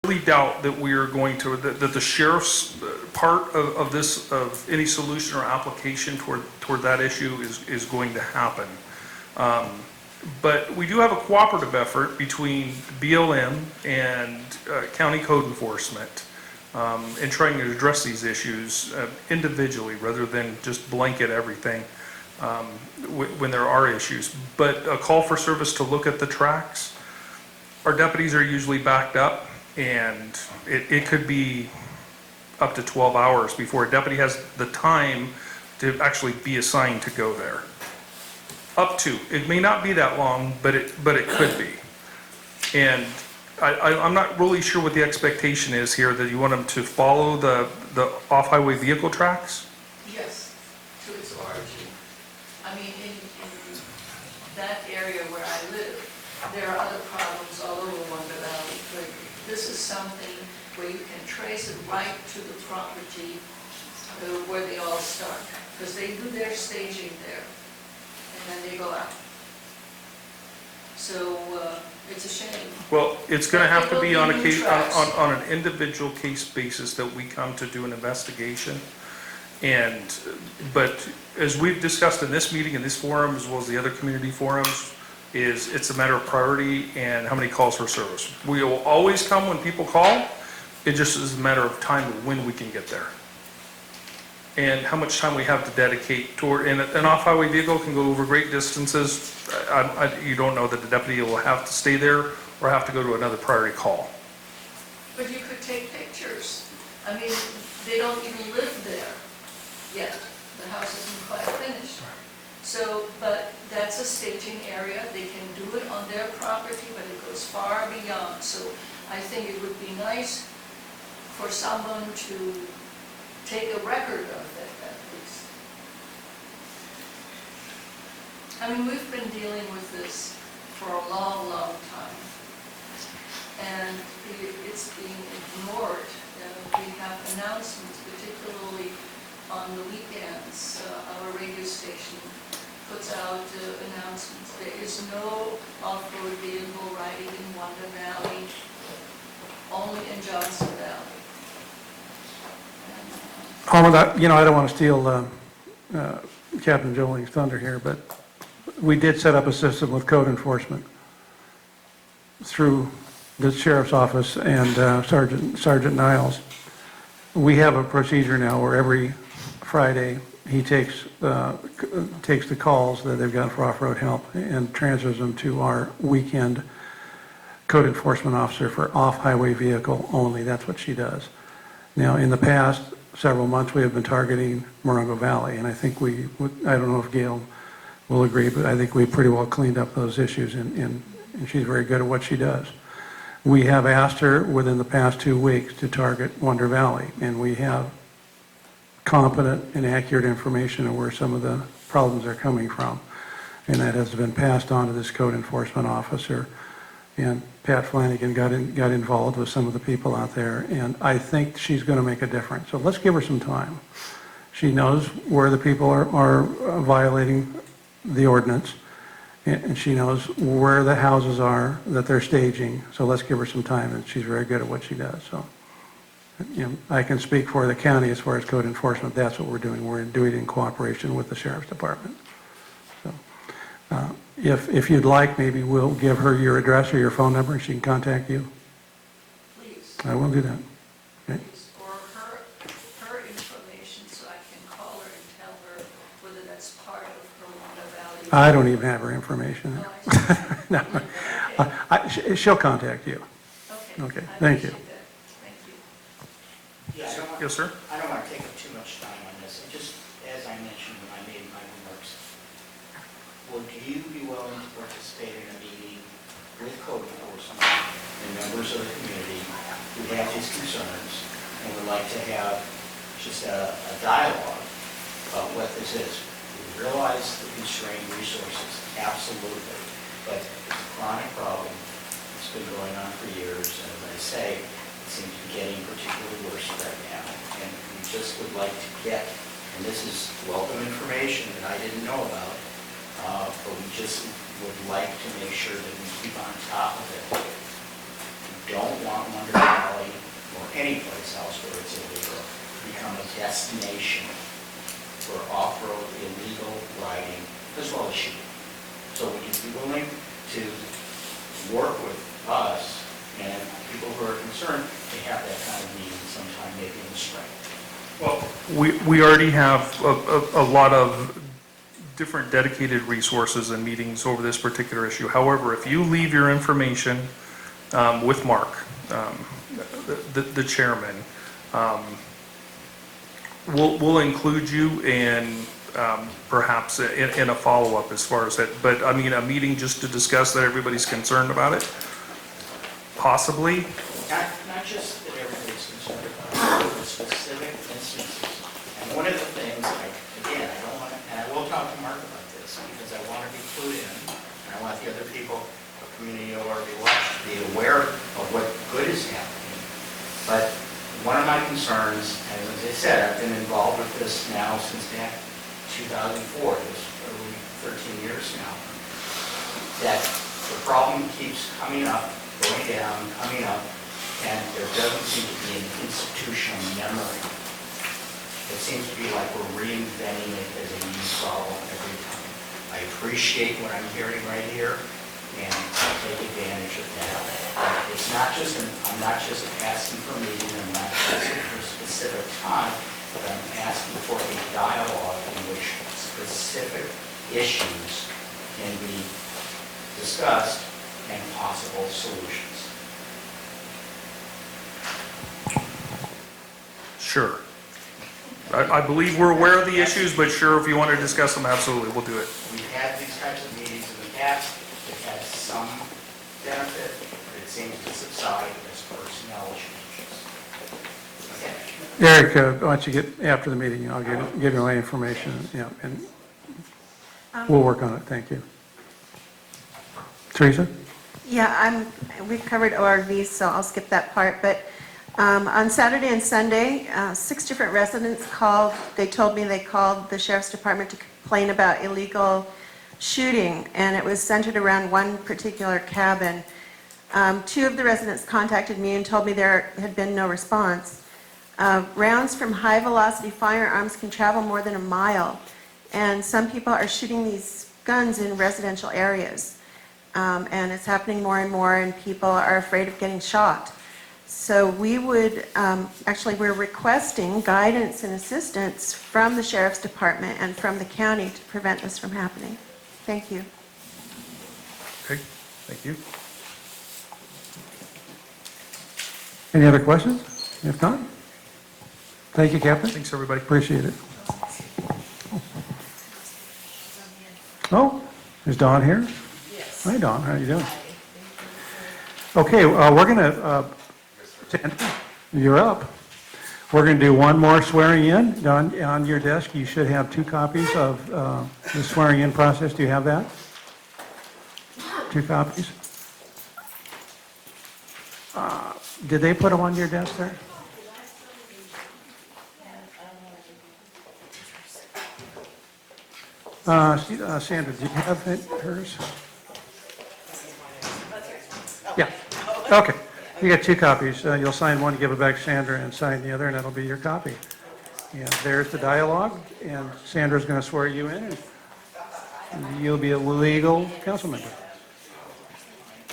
really doubt that we are going to, that the sheriff's part of this, of any solution or application toward that issue is going to happen. But we do have a cooperative effort between BLM and county code enforcement in trying to address these issues individually rather than just blanket everything when there are issues. But a call for service to look at the tracks, our deputies are usually backed up, and it could be up to 12 hours before a deputy has the time to actually be assigned to go there. Up to. It may not be that long, but it could be. And I'm not really sure what the expectation is here, that you want them to follow the off-highway vehicle tracks? Yes, to its origin. I mean, in that area where I live, there are other problems all over Wonder Valley, but this is something where you can trace it right to the property where they all start, because they do their staging there. And then they go out. So it's a shame. Well, it's going to have to be on a case, on an individual case basis that we come to do an investigation. But as we've discussed in this meeting, in this forum, as well as the other community forums, it's a matter of priority and how many calls for service. We will always come when people call. It just is a matter of time of when we can get there. And how much time we have to dedicate toward, and an off-highway vehicle can go over great distances. You don't know that the deputy will have to stay there or have to go to another priority call. But you could take pictures. I mean, they don't even live there yet. The house isn't quite finished. So, but that's a staging area, they can do it on their property, but it goes far beyond. So I think it would be nice for someone to take a record of it at least. I mean, we've been dealing with this for a long, long time. And it's being ignored. We have announcements, particularly on the weekends. Our radio station puts out announcements. There is no off-road vehicle riding in Wonder Valley, only in Johnson Valley. I don't want to steal Captain Joling's thunder here, but we did set up a system with code enforcement through the sheriff's office and Sergeant Niles. We have a procedure now where every Friday he takes the calls that they've got for off-road help and transfers them to our weekend code enforcement officer for off-highway vehicle only. That's what she does. Now, in the past several months, we have been targeting Morongo Valley, and I think I don't know if Gail will agree, but I think we pretty well cleaned up those issues, and she's very good at what she does. We have asked her within the past 2 weeks to target Wonder Valley, and we have competent and accurate information on where some of the problems are coming from. And that has been passed on to this code enforcement officer. And Pat Flanagan got involved with some of the people out there, and I think she's going to make a difference. So let's give her some time. She knows where the people are violating the ordinance, and she knows where the houses are that they're staging. So let's give her some time, and she's very good at what she does. So, I can speak for the county as far as code enforcement. That's what we're doing. We're doing it in cooperation with the sheriff's department. So, if you'd like, maybe we'll give her your address or your phone number, and she can contact you. Please. I will do that. Okay. Please. Or her information, so I can call her and tell her whether that's part of her Wonder Valley. I don't even have her information. No. She'll contact you. Okay. Thank you. Yeah, Yes, sir. I don't want to take up too much time on this. Just as I mentioned when I made my remarks, would you be willing to participate in a meeting with code enforcement and members of the community who have these concerns and would like to have just a dialogue about what this is? We realize the constrained resources, absolutely, but it's a chronic problem. It's been going on for years, and as I say, it seems to be getting particularly worse right now. And we just would like to get, and this is welcome information that I didn't know about, but we just would like to make sure that we keep on top of it. We don't want Wonder Valley or any place else where it's illegal to become a destination for off-road illegal riding as well as shooting. So would you be willing to work with us and people who are concerned to have that kind of meeting sometime maybe in the spring? Well, we already have a lot of different dedicated resources and meetings over this particular issue. However, if you leave your information with Mark, the chairman, we'll include you in perhaps in a follow-up as far as that. But I mean, a meeting just to discuss that everybody's concerned about it, possibly. Not just that everybody's concerned about it, but specific instances. And one of the things, again, I don't want to, and I will talk to Mark about this because I want to be clued in, and I want the other people, the community ORV Watch, to be aware of what good is happening. But one of my concerns, and as I said, I've been involved with this now since back 2004, it's over 13 years now, that the problem keeps coming up, going down, coming up, and there doesn't seem to be an institutional memory. It seems to be like we're reinventing it as a new problem every time. I appreciate what I'm hearing right here, and I'll take advantage of that. But it's not just, I'm not just asking for a meeting, I'm not asking for a specific time, but I'm asking for a dialogue in which specific issues can be discussed and possible solutions. Sure. I believe we're aware of the issues, but sure, if you want to discuss them, absolutely, we'll do it. We've had these types of meetings in the past, they've had some benefit, but it seems to subside as personnel changes. Eric, why don't you get, after the meeting, I'll give you all the information, yeah, and we'll work on it, thank you. Teresa? Yeah, we've covered ORVs, so I'll skip that part, but on Saturday and Sunday, 6 different residents called. They told me they called the Sheriff's Department to complain about illegal shooting, and it was centered around one particular cabin. 2 of the residents contacted me and told me there had been no response. Rounds from high-velocity firearms can travel more than a mile, and some people are shooting these guns in residential areas. And it's happening more and more, and people are afraid of getting shot. So we would, actually, we're requesting guidance and assistance from the Sheriff's Department and from the county to prevent this from happening. Thank you. Okay, thank you. Any other questions? If not, thank you, Captain. Thanks, everybody. Appreciate it. Oh, is Dawn here? Yes. Hi, Dawn, how are you doing? Okay, we're going to, you're up. We're going to do one more swearing in. On your desk, you should have 2 copies of the swearing in process. Do you have that? 2 copies? Did they put them on your desk there? Sandra, did you have hers? Yeah, okay. You got 2 copies. You'll sign one, give it back to Sandra, and sign the other, and that'll be your copy. And there's the dialogue, and Sandra's going to swear you in, and you'll be a legal council member.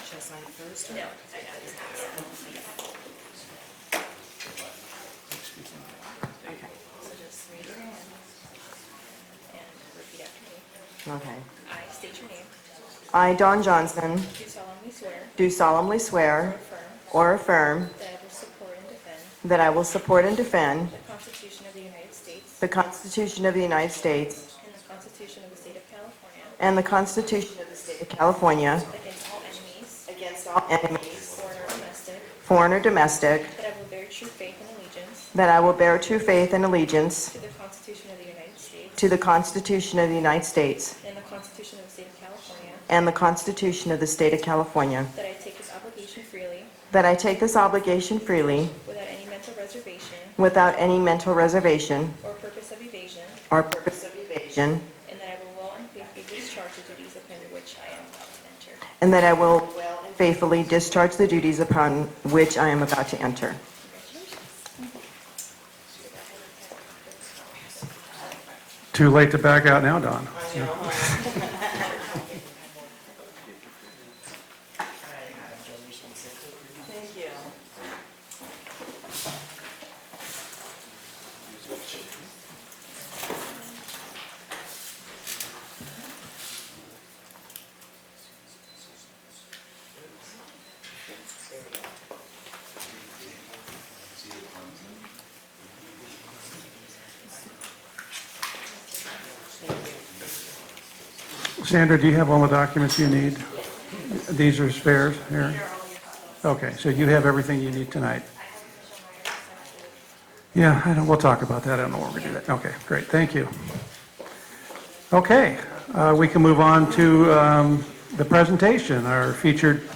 Shall I sign first? No. Okay. So just raise your hand and repeat after me. Okay. I state your name. I, Dawn Johnson, Do solemnly swear do solemnly swear or affirm that I will support and defend that I will support and defend the Constitution of the United States the Constitution of the United States and the Constitution of the State of California and the Constitution of the State of California against all enemies, against all enemies, foreign or domestic, foreign or domestic, that I will bear true faith and allegiance that I will bear true faith and allegiance to the Constitution of the United States to the Constitution of the United States and the Constitution of the State of California, and the Constitution of the State of California, that I take this obligation freely that I take this obligation freely without any mental reservation without any mental reservation or purpose of evasion, or purpose of evasion, and that I will well and faithfully discharge the duties upon which I am about to enter. and that I will well and faithfully discharge the duties upon which I am about to enter. Too late to back out now, Dawn. Thank you. Sandra, do you have all the documents you need? These are spares here? Okay, so you have everything you need tonight? Yeah, I know, we'll talk about that. I don't know where we do that. Okay, great, thank you. Okay, we can move on to the presentation, our featured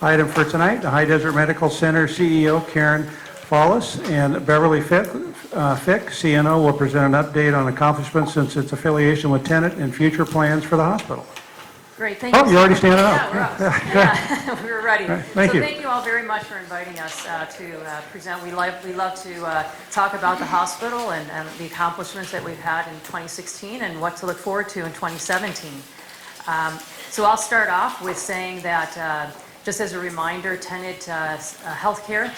item for tonight. The High Desert Medical Center CEO Karen Follis and Beverly Fick, CNO, will present an update on accomplishments since its affiliation with Tenet and future plans for the hospital. Great, thank you. Oh, you're already standing up. Yeah, we're up. Yeah, we were ready. Right, thank you. So thank you all very much for inviting us to present. We love to talk about the hospital and the accomplishments that we've had in 2016 and what to look forward to in 2017. So I'll start off with saying that, just as a reminder, Tenet Healthcare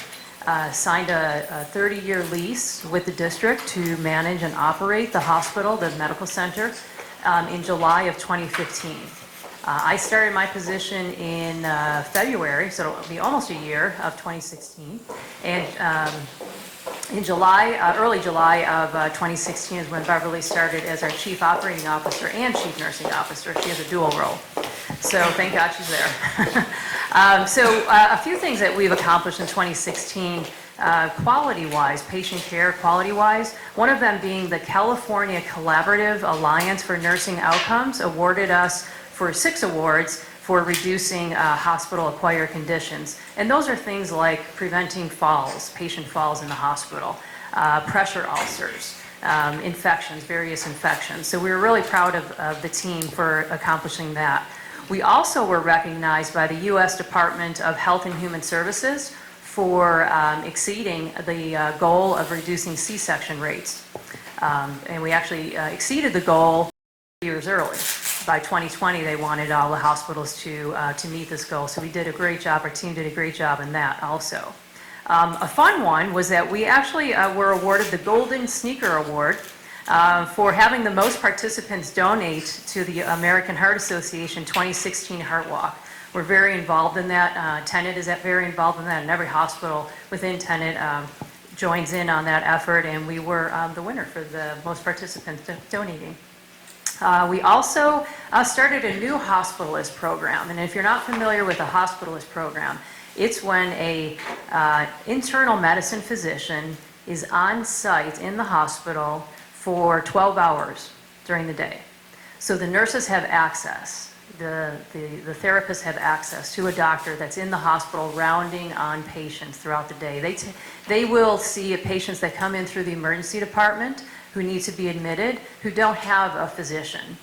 signed a 30-year lease with the district to manage and operate the hospital, the medical center, in July of 2015. I started my position in February, so it'll be almost a year of 2016. And in July, early July of 2016 is when Beverly started as our Chief Operating Officer and Chief Nursing Officer. She has a dual role. So thank God she's there. A few things that we've accomplished in 2016, quality-wise, patient care quality-wise, one of them being the California Collaborative Alliance for Nursing Outcomes awarded us for 6 awards for reducing hospital-acquired conditions. And those are things like preventing falls, patient falls in the hospital, pressure ulcers, infections, various infections. So we were really proud of the team for accomplishing that. We also were recognized by the U.S. Department of Health and Human Services for exceeding the goal of reducing C-section rates. And we actually exceeded the goal years early. By 2020, they wanted all the hospitals to meet this goal. So we did a great job, our team did a great job in that also. A fun one was that we actually were awarded the Golden Sneaker Award for having the most participants donate to the American Heart Association 2016 Heart Walk. We're very involved in that. Tenet is very involved in that, and every hospital within Tenet joins in on that effort, and we were the winner for the most participants donating. We also started a new hospitalist program, and if you're not familiar with a hospitalist program, it's when a internal medicine physician is on site in the hospital for 12 hours during the day. So the nurses have access, the therapists have access to a doctor that's in the hospital rounding on patients throughout the day. They will see patients that come in through the emergency department who need to be admitted, who don't have a physician.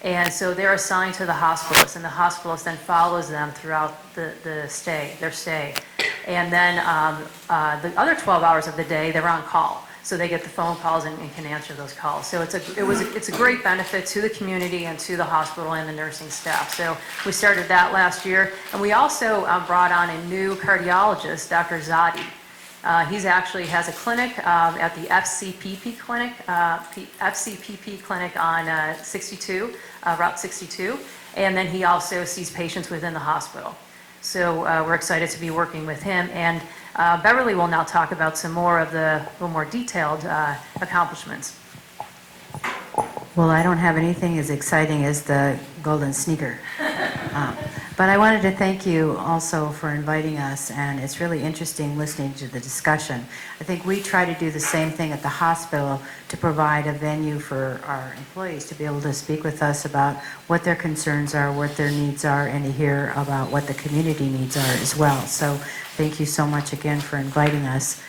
And so they're assigned to the hospitalist, and the hospitalist then follows them throughout their stay. And then the other 12 hours of the day, they're on call. So they get the phone calls and can answer those calls. So it's a great benefit to the community and to the hospital and the nursing staff. So we started that last year. And we also brought on a new cardiologist, Dr. Zadi. He's actually has a clinic at the FCPP clinic on 62, Route 62, and then he also sees patients within the hospital. So we're excited to be working with him, and Beverly will now talk about some more of the little more detailed accomplishments. Well, I don't have anything as exciting as the golden sneaker. But I wanted to thank you also for inviting us, and it's really interesting listening to the discussion. I think we try to do the same thing at the hospital to provide a venue for our employees to be able to speak with us about what their concerns are, what their needs are, and to hear about what the community needs are as well. So thank you so much again for inviting us.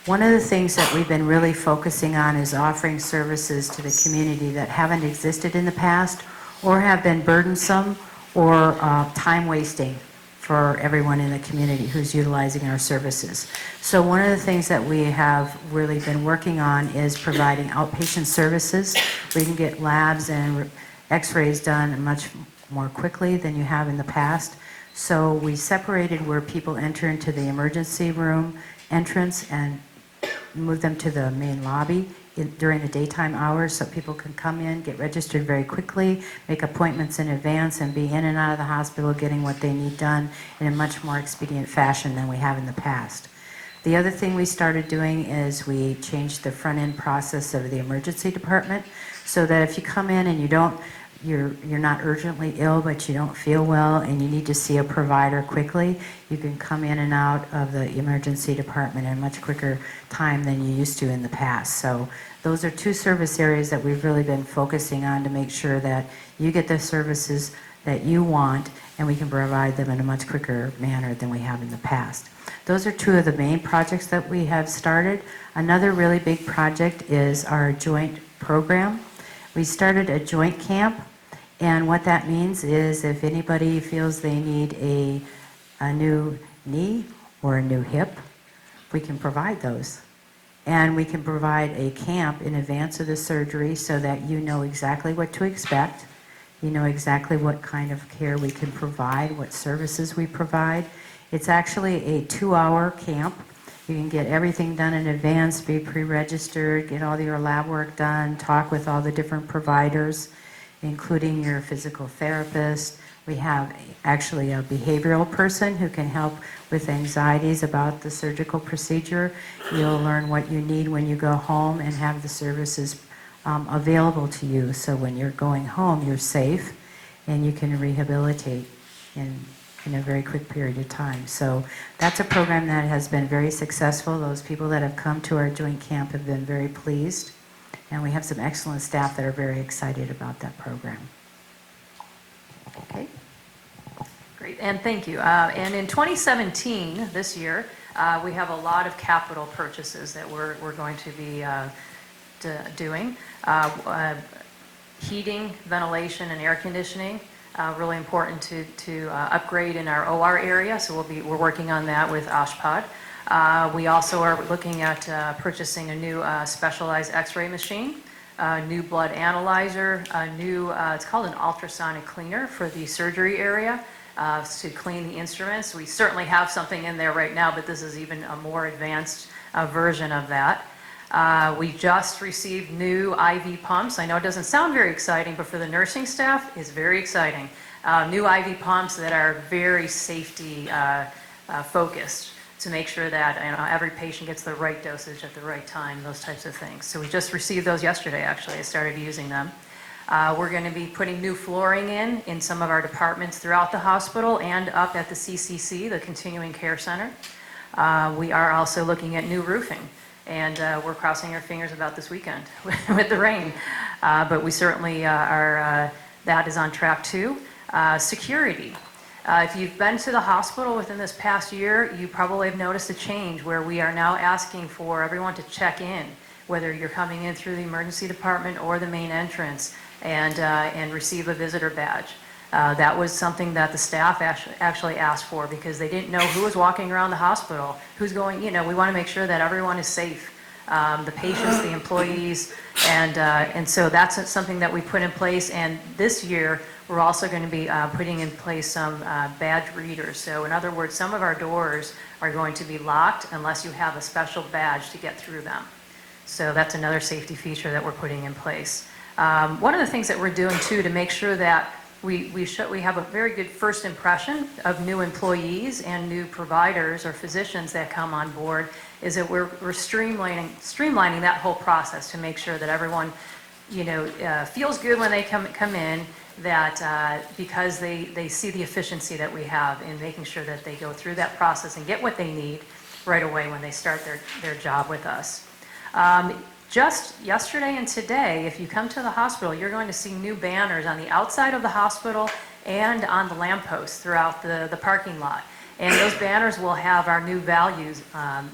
One of the things that we've been really focusing on is offering services to the community that haven't existed in the past or have been burdensome or time-wasting for everyone in the community who's utilizing our services. So one of the things that we have really been working on is providing outpatient services. We can get labs and x-rays done much more quickly than you have in the past. So we separated where people enter into the emergency room entrance and move them to the main lobby during the daytime hours so people can come in, get registered very quickly, make appointments in advance, and be in and out of the hospital getting what they need done in a much more expedient fashion than we have in the past. The other thing we started doing is we changed the front-end process of the emergency department so that if you come in and you're not urgently ill, but you don't feel well and you need to see a provider quickly, you can come in and out of the emergency department in a much quicker time than you used to in the past. So those are 2 service areas that we've really been focusing on to make sure that you get the services that you want and we can provide them in a much quicker manner than we have in the past. Those are 2 of the main projects that we have started. Another really big project is our joint program. We started a joint camp, and what that means is if anybody feels they need a new knee or a new hip, we can provide those. And we can provide a camp in advance of the surgery so that you know exactly what to expect. You know exactly what kind of care we can provide, what services we provide. It's actually a 2-hour camp. You can get everything done in advance, be pre-registered, get all your lab work done, talk with all the different providers, including your physical therapist. We have actually a behavioral person who can help with anxieties about the surgical procedure. You'll learn what you need when you go home and have the services available to you. So when you're going home, you're safe and you can rehabilitate in a very quick period of time. So that's a program that has been very successful. Those people that have come to our joint camp have been very pleased. And we have some excellent staff that are very excited about that program. Okay. Great, and thank you. And in 2017, this year, we have a lot of capital purchases that we're going to be doing. Heating, ventilation, and air conditioning, really important to upgrade in our OR area, so we're working on that with Oshpod. We also are looking at purchasing a new specialized x-ray machine, a new blood analyzer, a new, it's called an ultrasonic cleaner for the surgery area to clean the instruments. We certainly have something in there right now, but this is even a more advanced version of that. We just received new IV pumps. I know it doesn't sound very exciting, but for the nursing staff, it's very exciting. New IV pumps that are very safety focused to make sure that every patient gets the right dosage at the right time, those types of things. So we just received those yesterday, actually. I started using them. We're going to be putting new flooring in some of our departments throughout the hospital and up at the CCC, the Continuing Care Center. We are also looking at new roofing, and we're crossing our fingers about this weekend with the rain. But we certainly are, that is on track too. Security. If you've been to the hospital within this past year, you probably have noticed a change where we are now asking for everyone to check in, whether you're coming in through the emergency department or the main entrance, and receive a visitor badge. That was something that the staff actually asked for because they didn't know who was walking around the hospital, who's going, we want to make sure that everyone is safe, the patients, the employees, and so that's something that we put in place. And this year, we're also going to be putting in place some badge readers. So in other words, some of our doors are going to be locked unless you have a special badge to get through them. So that's another safety feature that we're putting in place. One of the things that we're doing too to make sure that we have a very good first impression of new employees and new providers or physicians that come on board is that we're streamlining that whole process to make sure that everyone feels good when they come in, that because they see the efficiency that we have in making sure that they go through that process and get what they need right away when they start their job with us. Just yesterday and today, if you come to the hospital, you're going to see new banners on the outside of the hospital and on the lampposts throughout the parking lot. And those banners will have our new values on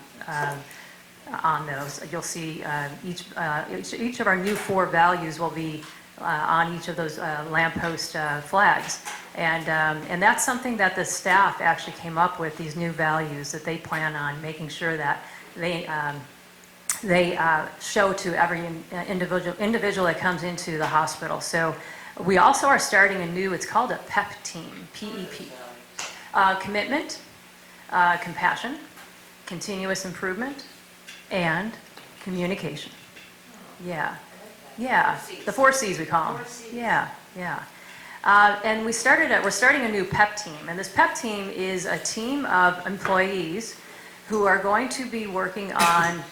those. You'll see each of our new 4 values will be on each of those lamppost flags. And that's something that the staff actually came up with, these new values that they plan on making sure that they show to every individual that comes into the hospital. So we also are starting a new, it's called a PEP team, P-E-P. Commitment, compassion, continuous improvement, and communication. Yeah, the 4 C's we call them. Yeah. And we're starting a new PEP team, and this PEP team is a team of employees who are going to be working on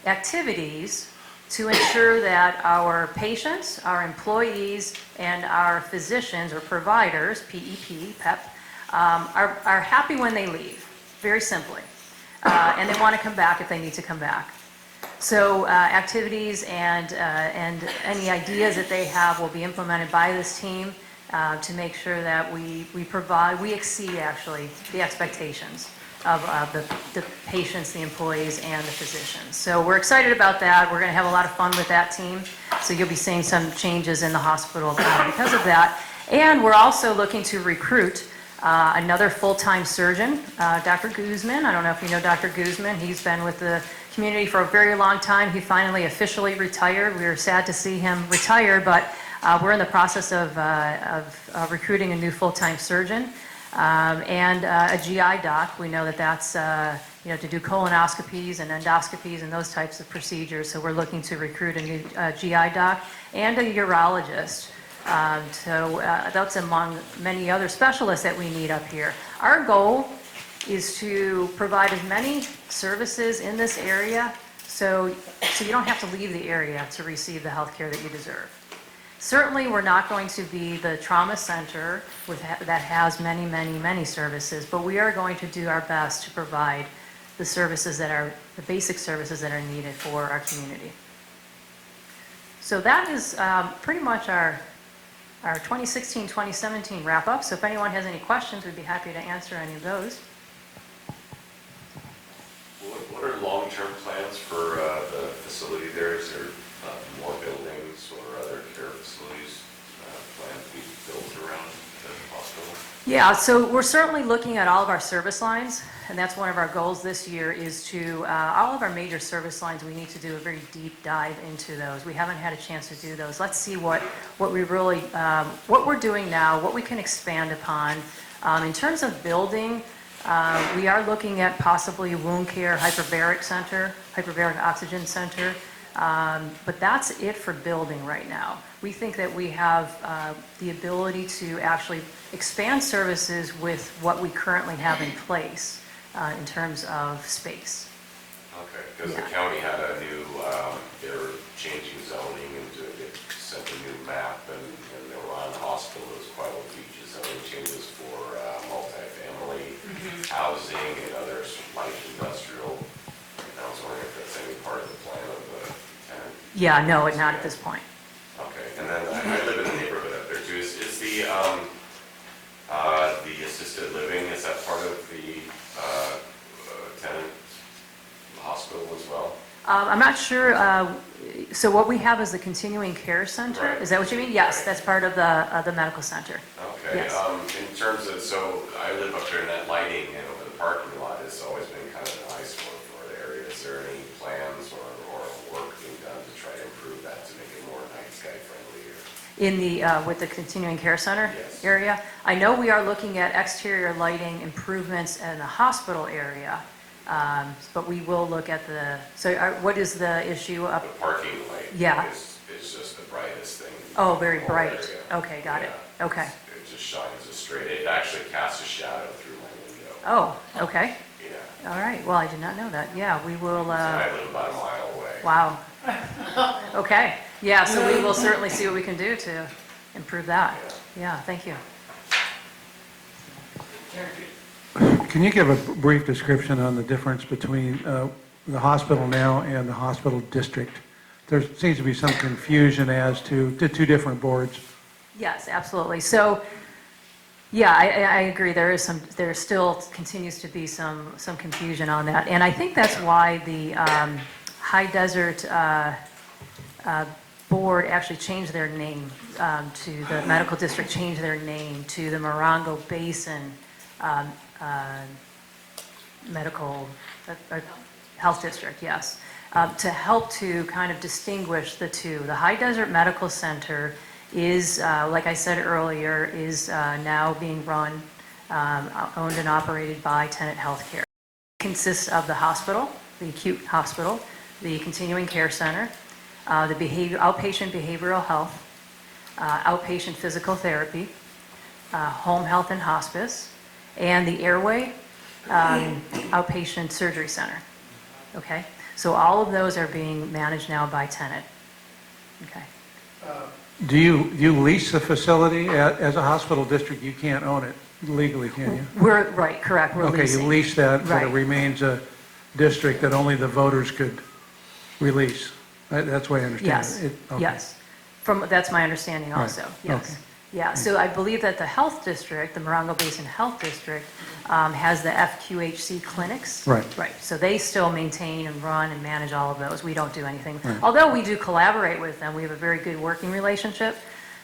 activities to ensure that our patients, our employees, and our physicians or providers, PEP, are happy when they leave, very simply. And they want to come back if they need to come back. So activities and any ideas that they have will be implemented by this team to make sure that we exceed actually the expectations of the patients, the employees, and the physicians. So we're excited about that. We're going to have a lot of fun with that team. So you'll be seeing some changes in the hospital because of that. And we're also looking to recruit another full-time surgeon, Dr. Guzman. I don't know if you know Dr. Guzman. He's been with the community for a very long time. He finally officially retired. We were sad to see him retire, but we're in the process of recruiting a new full-time surgeon. And a GI doc. We know that that's to do colonoscopies and endoscopies and those types of procedures. So we're looking to recruit a new GI doc and a urologist That's among many other specialists that we need up here. Our goal is to provide as many services in this area so you don't have to leave the area to receive the health care that you deserve. Certainly, we're not going to be the trauma center that has many, many, many services, but we are going to do our best to provide the services that are, the basic services that are needed for our community. So that is pretty much our 2016-2017 wrap-up. So if anyone has any questions, we'd be happy to answer any of those. What are long-term plans for the facility there? Is there more buildings or other care facilities planned to be built around the hospital? Yeah, so we're certainly looking at all of our service lines, and that's one of our goals this year is to, all of our major service lines, we need to do a very deep dive into those. We haven't had a chance to do those. Let's see what we really, what we're doing now, what we can expand upon. In terms of building, we are looking at possibly wound care, hyperbaric oxygen center, but that's it for building right now. We think that we have the ability to actually expand services with what we currently have in place in terms of space. Okay, because the county had a new, they were changing zoning and they sent a new map and they were on the hospital. There was quite a few zoning changes for multifamily housing and other light industrial. And I was wondering if that's any part of the plan of the tenant. Yeah, no, not at this point. Okay, and then I live in the neighborhood up there too. Is the assisted living, is that part of the tenant hospital as well? I'm not sure. So what we have is the continuing care center. Right. Is that what you mean? Yes, that's part of the medical center. Okay, Yes. In terms of, so I live up there and that lighting and over the parking lot has always been kind of an eyesore for the area. Is there any plans or work being done to try to improve that to make it more night sky friendly? In the, with the continuing care center Yes. area. I know we are looking at exterior lighting improvements in the hospital area, but we will look at the, so what is the issue up? The parking light Yeah. is just the brightest thing. Oh, very in the whole bright. area. Okay, got it. Yeah. Okay. It just shines a straight, it actually casts a shadow through my window. Oh, okay. Yeah. All right. Well, I did not know that. Yeah, we will. So I live about a mile away. Wow. Okay. Yeah, so we will certainly see what we can do to improve that. Yeah, thank you. Can you give a brief description on the difference between the hospital now and the hospital district? There seems to be some confusion as to the two different boards. Yes, absolutely. So, yeah, I agree. There still continues to be some confusion on that. And I think that's why the High Desert board actually changed their name to the medical district, changed their name to the Morongo Basin medical health district, yes, to help to kind of distinguish the two. The High Desert Medical Center is, like I said earlier, is now being run, owned and operated by Tenet Healthcare. It consists of the hospital, the acute hospital, the continuing care center, the outpatient behavioral health, outpatient physical therapy, home health and hospice, and the airway outpatient surgery center. Okay, so all of those are being managed now by Tenet. Okay. Do you lease the facility as a hospital district? You can't own it legally, can you? We're right, correct. We're Okay, leasing. you lease that, but it Right. remains a district that only the voters could release. That's the way I understand Yes. it. Okay. Yes. That's my understanding Right. also. Yes. Okay. Yeah. So I believe that the health district, the Morongo Basin Health District, has the FQHC clinics. Right. Right. So they still maintain and run and manage all of those. We don't do anything. Right. Although we do collaborate with them, we have a very good working relationship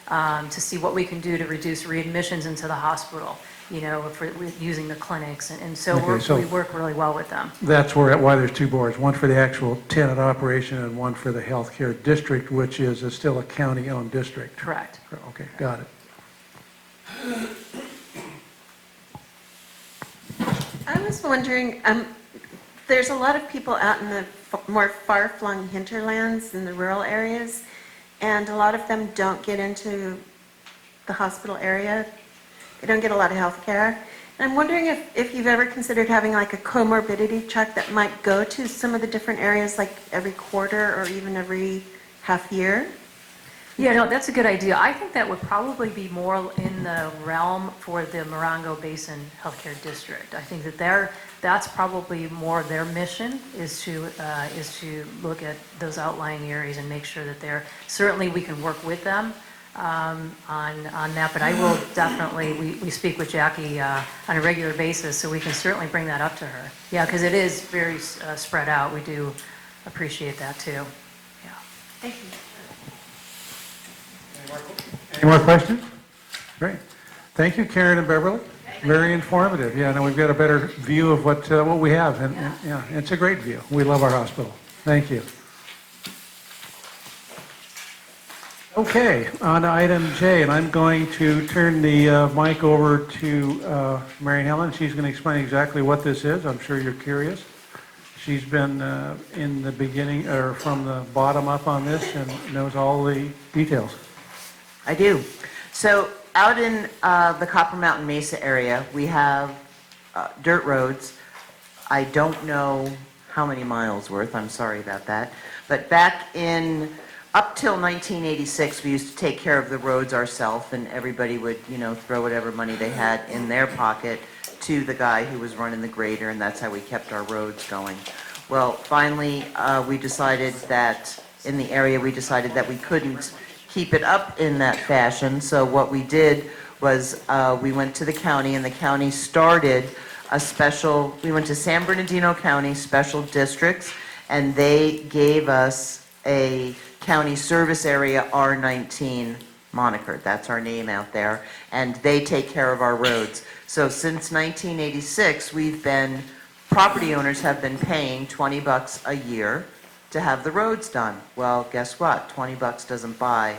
to see what we can do to reduce readmissions into the hospital. You know, with using the clinics, and so, Okay, we work really well with them. That's why there's two boards, one for the actual tenant operation and one for the healthcare district, which is still a county-owned district. Correct. Okay, got it. I was wondering, there's a lot of people out in the more far-flung hinterlands in the rural areas, and a lot of them don't get into the hospital area. They don't get a lot of health care. And I'm wondering if you've ever considered having like a comorbidity check that might go to some of the different areas, like every quarter or even every half year? Yeah, no, that's a good idea. I think that would probably be more in the realm for the Morongo Basin Healthcare District. I think that that's probably more their mission is to look at those outlying areas and make sure that certainly we can work with them on that, but I will definitely, we speak with Jackie on a regular basis, so we can certainly bring that up to her. Yeah, because it is very spread out. We do appreciate that too. Yeah. Thank you. Any more questions? Great. Thank you, Karen and Beverly. Very informative. Yeah, now we've got a better view of what we have, and yeah, it's a great view. We love our hospital. Thank you. Okay, on to item J, and I'm going to turn the mic over to Mary Helen. She's going to explain exactly what this is. I'm sure you're curious. She's been in the beginning, or from the bottom up on this, and knows all the details. I do. So out in the Copper Mountain Mesa area, we have dirt roads. I don't know how many miles worth, I'm sorry about that. But back in, up till 1986, we used to take care of the roads ourselves, and everybody would, throw whatever money they had in their pocket to the guy who was running the grader, and that's how we kept our roads going. Well, finally, we decided that, in the area, we decided that we couldn't keep it up in that fashion. So what we did was we went to the county, and the county started we went to San Bernardino County Special Districts, and they gave us a County Service Area R19 moniker. That's our name out there, and they take care of our roads. So since 1986, property owners have been paying $20 a year to have the roads done. Well, guess what? $20 doesn't buy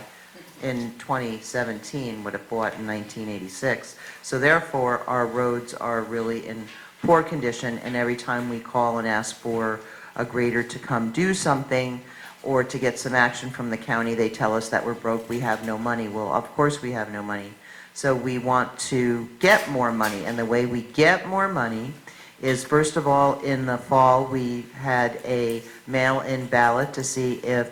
in 2017 what it bought in 1986. So therefore, our roads are really in poor condition, and every time we call and ask for a grader to come do something or to get some action from the county, they tell us that we're broke, we have no money. Well, of course we have no money. So we want to get more money, and the way we get more money is, first of all, in the fall, we had a mail-in ballot to see if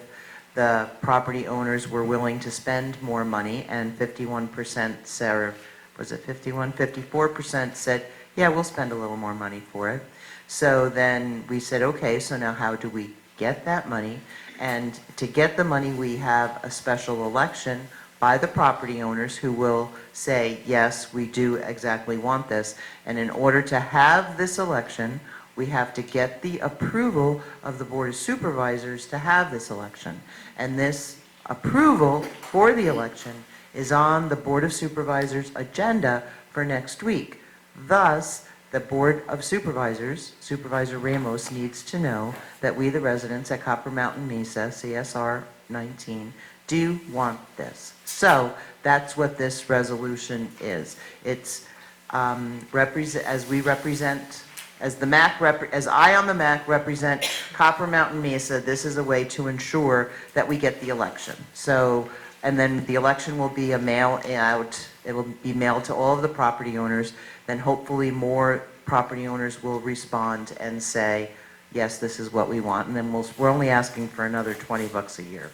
the property owners were willing to spend more money, and 51% said, was it 51? 54% said, yeah, we'll spend a little more money for it. So then we said, okay, so now how do we get that money? And to get the money, we have a special election by the property owners who will say, yes, we do exactly want this. And in order to have this election, we have to get the approval of the Board of Supervisors to have this election. And this approval for the election is on the Board of Supervisors' agenda for next week. Thus, the Board of Supervisors, Supervisor Ramos, needs to know that we, the residents at Copper Mountain Mesa, CSR 19, do want this. So that's what this resolution is. It's as I on the MAC represent Copper Mountain Mesa, this is a way to ensure that we get the election. So, and then the election will be a mail out, it will be mailed to all of the property owners, then hopefully more property owners will respond and say, yes, this is what we want, and then we're only asking for another $20 a year.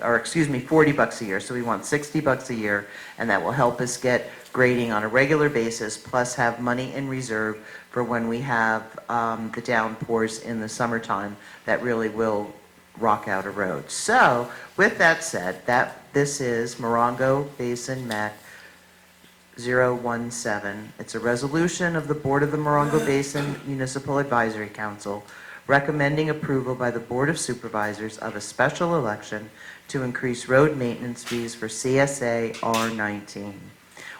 Or excuse me, $40 a year, so we want $60 a year, and that will help us get grading on a regular basis, plus have money in reserve for when we have the downpours in the summertime that really will rock out a road. So, with that said, this is Morongo Basin MAC 017. It's a resolution of the Board of the Morongo Basin Municipal Advisory Council recommending approval by the Board of Supervisors of a special election to increase road maintenance fees for CSA R19.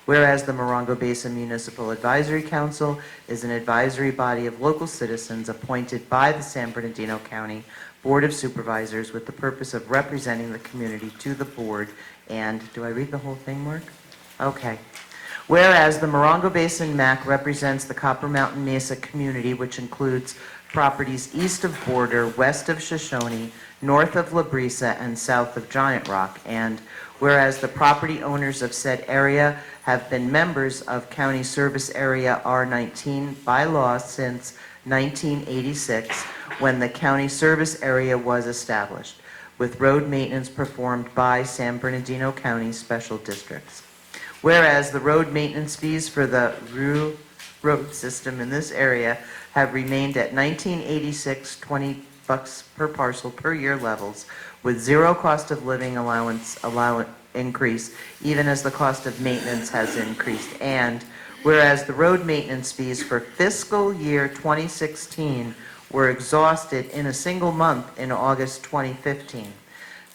Whereas the Morongo Basin Municipal Advisory Council is an advisory body of local citizens appointed by the San Bernardino County Board of Supervisors with the purpose of representing the community to the board, and, do I read the whole thing, Mark? Okay. Whereas the Morongo Basin MAC represents the Copper Mountain Mesa community, which includes properties east of Border, west of Shoshone, north of La Brisa and south of Giant Rock. And whereas the property owners of said area have been members of County Service Area R19 by law since 1986, when the County Service Area was established, with road maintenance performed by San Bernardino County Special Districts. Whereas the road maintenance fees for the road system in this area have remained at 1986, $20 per parcel per year levels, with zero cost of living allowance increase, even as the cost of maintenance has increased. And whereas the road maintenance fees for fiscal year 2016 were exhausted in a single month in August 2015.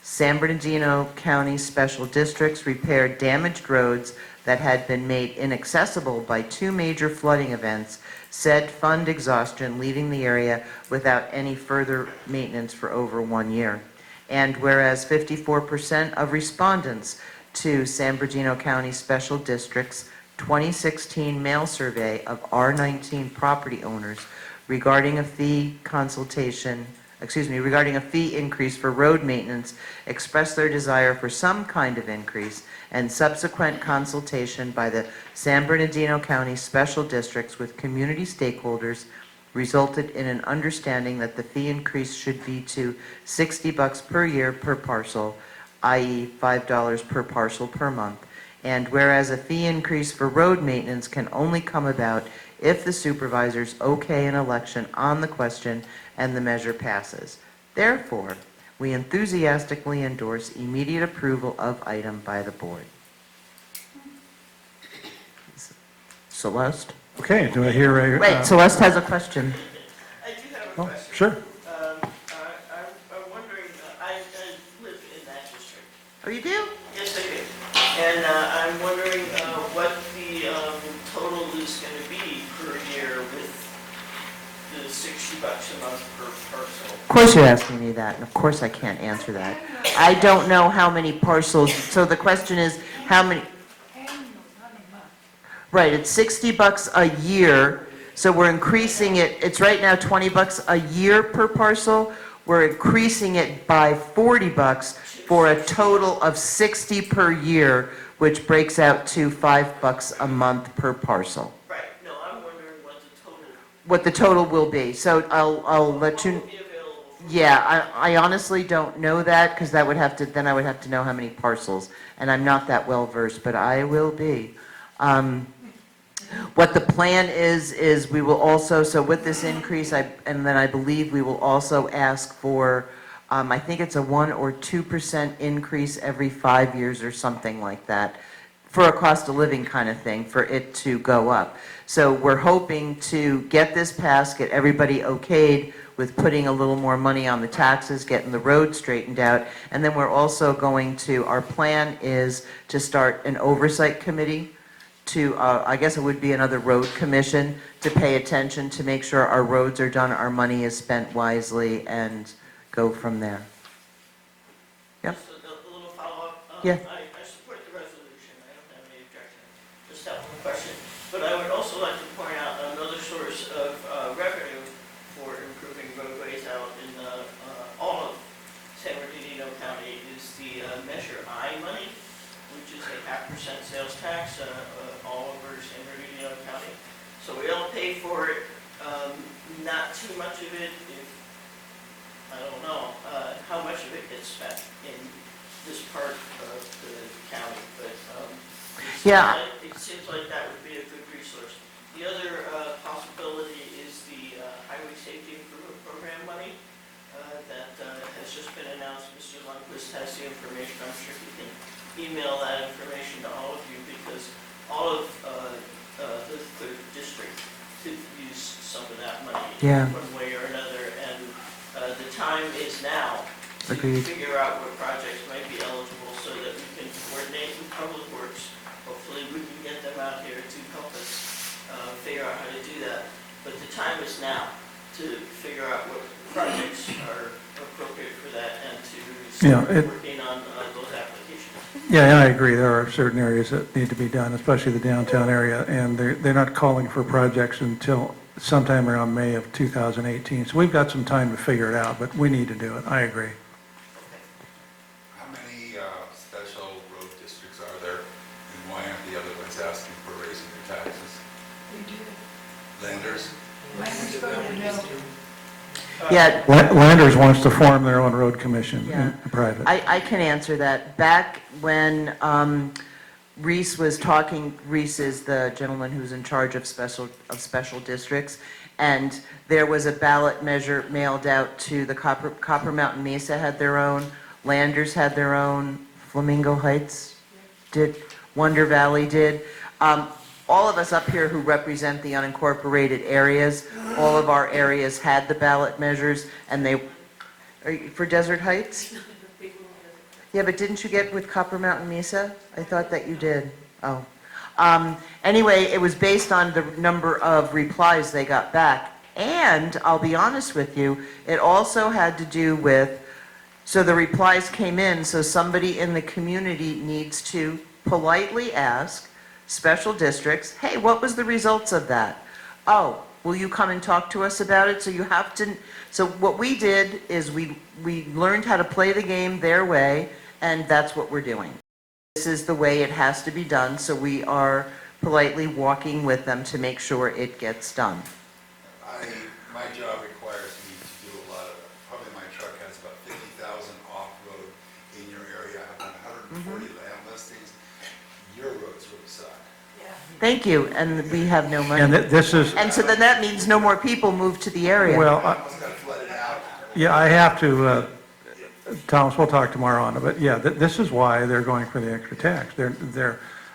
San Bernardino County Special Districts repaired damaged roads that had been made inaccessible by 2 major flooding events, said fund exhaustion, leaving the area without any further maintenance for over 1 year. And whereas 54% of respondents to San Bernardino County Special Districts 2016 mail survey of R19 property owners regarding a fee increase for road maintenance expressed their desire for some kind of increase, and subsequent consultation by the San Bernardino County Special Districts with community stakeholders resulted in an understanding that the fee increase should be to $60 per year per parcel, i.e. $5 per parcel per month. And whereas a fee increase for road maintenance can only come about if the supervisors okay an election on the question and the measure passes. Therefore, we enthusiastically endorse immediate approval of item by the board. Celeste? Okay, do I hear a... Wait, Celeste has a question. I do have a Oh, question. sure. I'm wondering, I live in that district. Oh, you do? Yes, I do. And I'm wondering what the total is going to be per year with the $60 a month per parcel. Of course you're asking me that, and of course I can't answer that. I don't know how many parcels, so the question is, how many... Right, it's $60 a year, so we're increasing it, it's right now $20 a year per parcel. We're increasing it by $40 for a total of $60 per year, which breaks out to $5 a month per parcel. Right, no, I'm wondering What the total will be, so I'll let you... Yeah, I honestly don't know that, because that would have to, then I would have to know how many parcels, and I'm not that well versed, but I will be. What the plan is we will also, so with this increase, and then I believe we will also ask for, I think it's a 1 or 2% increase every 5 years or something like that, for a cost of living kind of thing, for it to go up. So we're hoping to get this passed, get everybody okayed with putting a little more money on the taxes, getting the road straightened out, and then we're also going to, our plan is to start an oversight committee to, I guess it would be another road commission, to pay attention to make sure our roads are done, our money is spent wisely, and go from there. Yep. Just a little follow-up. Yeah. I support the resolution. I don't have any objection. Just have one question. But I would also like to point out another source of revenue for improving roadways out in all of San Bernardino County is the Measure I money, which is a 0.5% sales tax all over San Bernardino County. So we all pay for it. Not too much of it, I don't know how much of it gets spent in this part of the county, but it seems like that would be a good resource. The other possibility is the Highway Safety Improvement Program money that has just been announced. Mr. Lundquist has the information. I'm sure he can email that information to all of you, because all of the third district could use some of that money one way or another, and the time is now to figure out what projects might be eligible so that we can coordinate with Public Works. Hopefully we can get them out here to help us figure out how to do that. But the time is now to figure out what projects are appropriate for that and to start working on those applications. Yeah, I agree. There are certain areas that need to be done, especially the downtown area, and they're not calling for projects until sometime around May of 2018. So we've got some time to figure it out, but we need to do it. I agree. special road districts are there? And why aren't the other ones asking for raising their taxes? We do. Landers? Landers voted no. Yeah, Landers wants to form their own road commission Yeah. in private. I can answer that. Back when Reese was talking, Reese is the gentleman who's in charge of special districts, and there was a ballot measure mailed out to the Copper Mountain Mesa had their own, Landers had their own, Flamingo Heights did, Wonder Valley did. All of us up here who represent the unincorporated areas, all of our areas had the ballot measures, and they, are you, for Desert Heights? Yeah, but didn't you get with Copper Mountain Mesa? I thought that you did. Oh. Anyway, it was based on the number of replies they got back. And I'll be honest with you, it also had to do with, so the replies came in, so somebody in the community needs to politely ask special districts, hey, what was the results of that? Oh, will you come and talk to us about it? So you have to, so what we did is we learned how to play the game their way, and that's what we're doing. This is the way it has to be done, so we are politely walking with them to make sure it gets done. My job requires me to do a lot of, probably my truck has about 50,000 off-road in your area. I have 140 land listings. Your roads really suck. Thank you, and we have no money. And this is, And so then that means no more people move to the area. well, Almost got flooded out. yeah, I have to, Thomas, we'll talk tomorrow on it, but yeah, this is why they're going for the extra tax.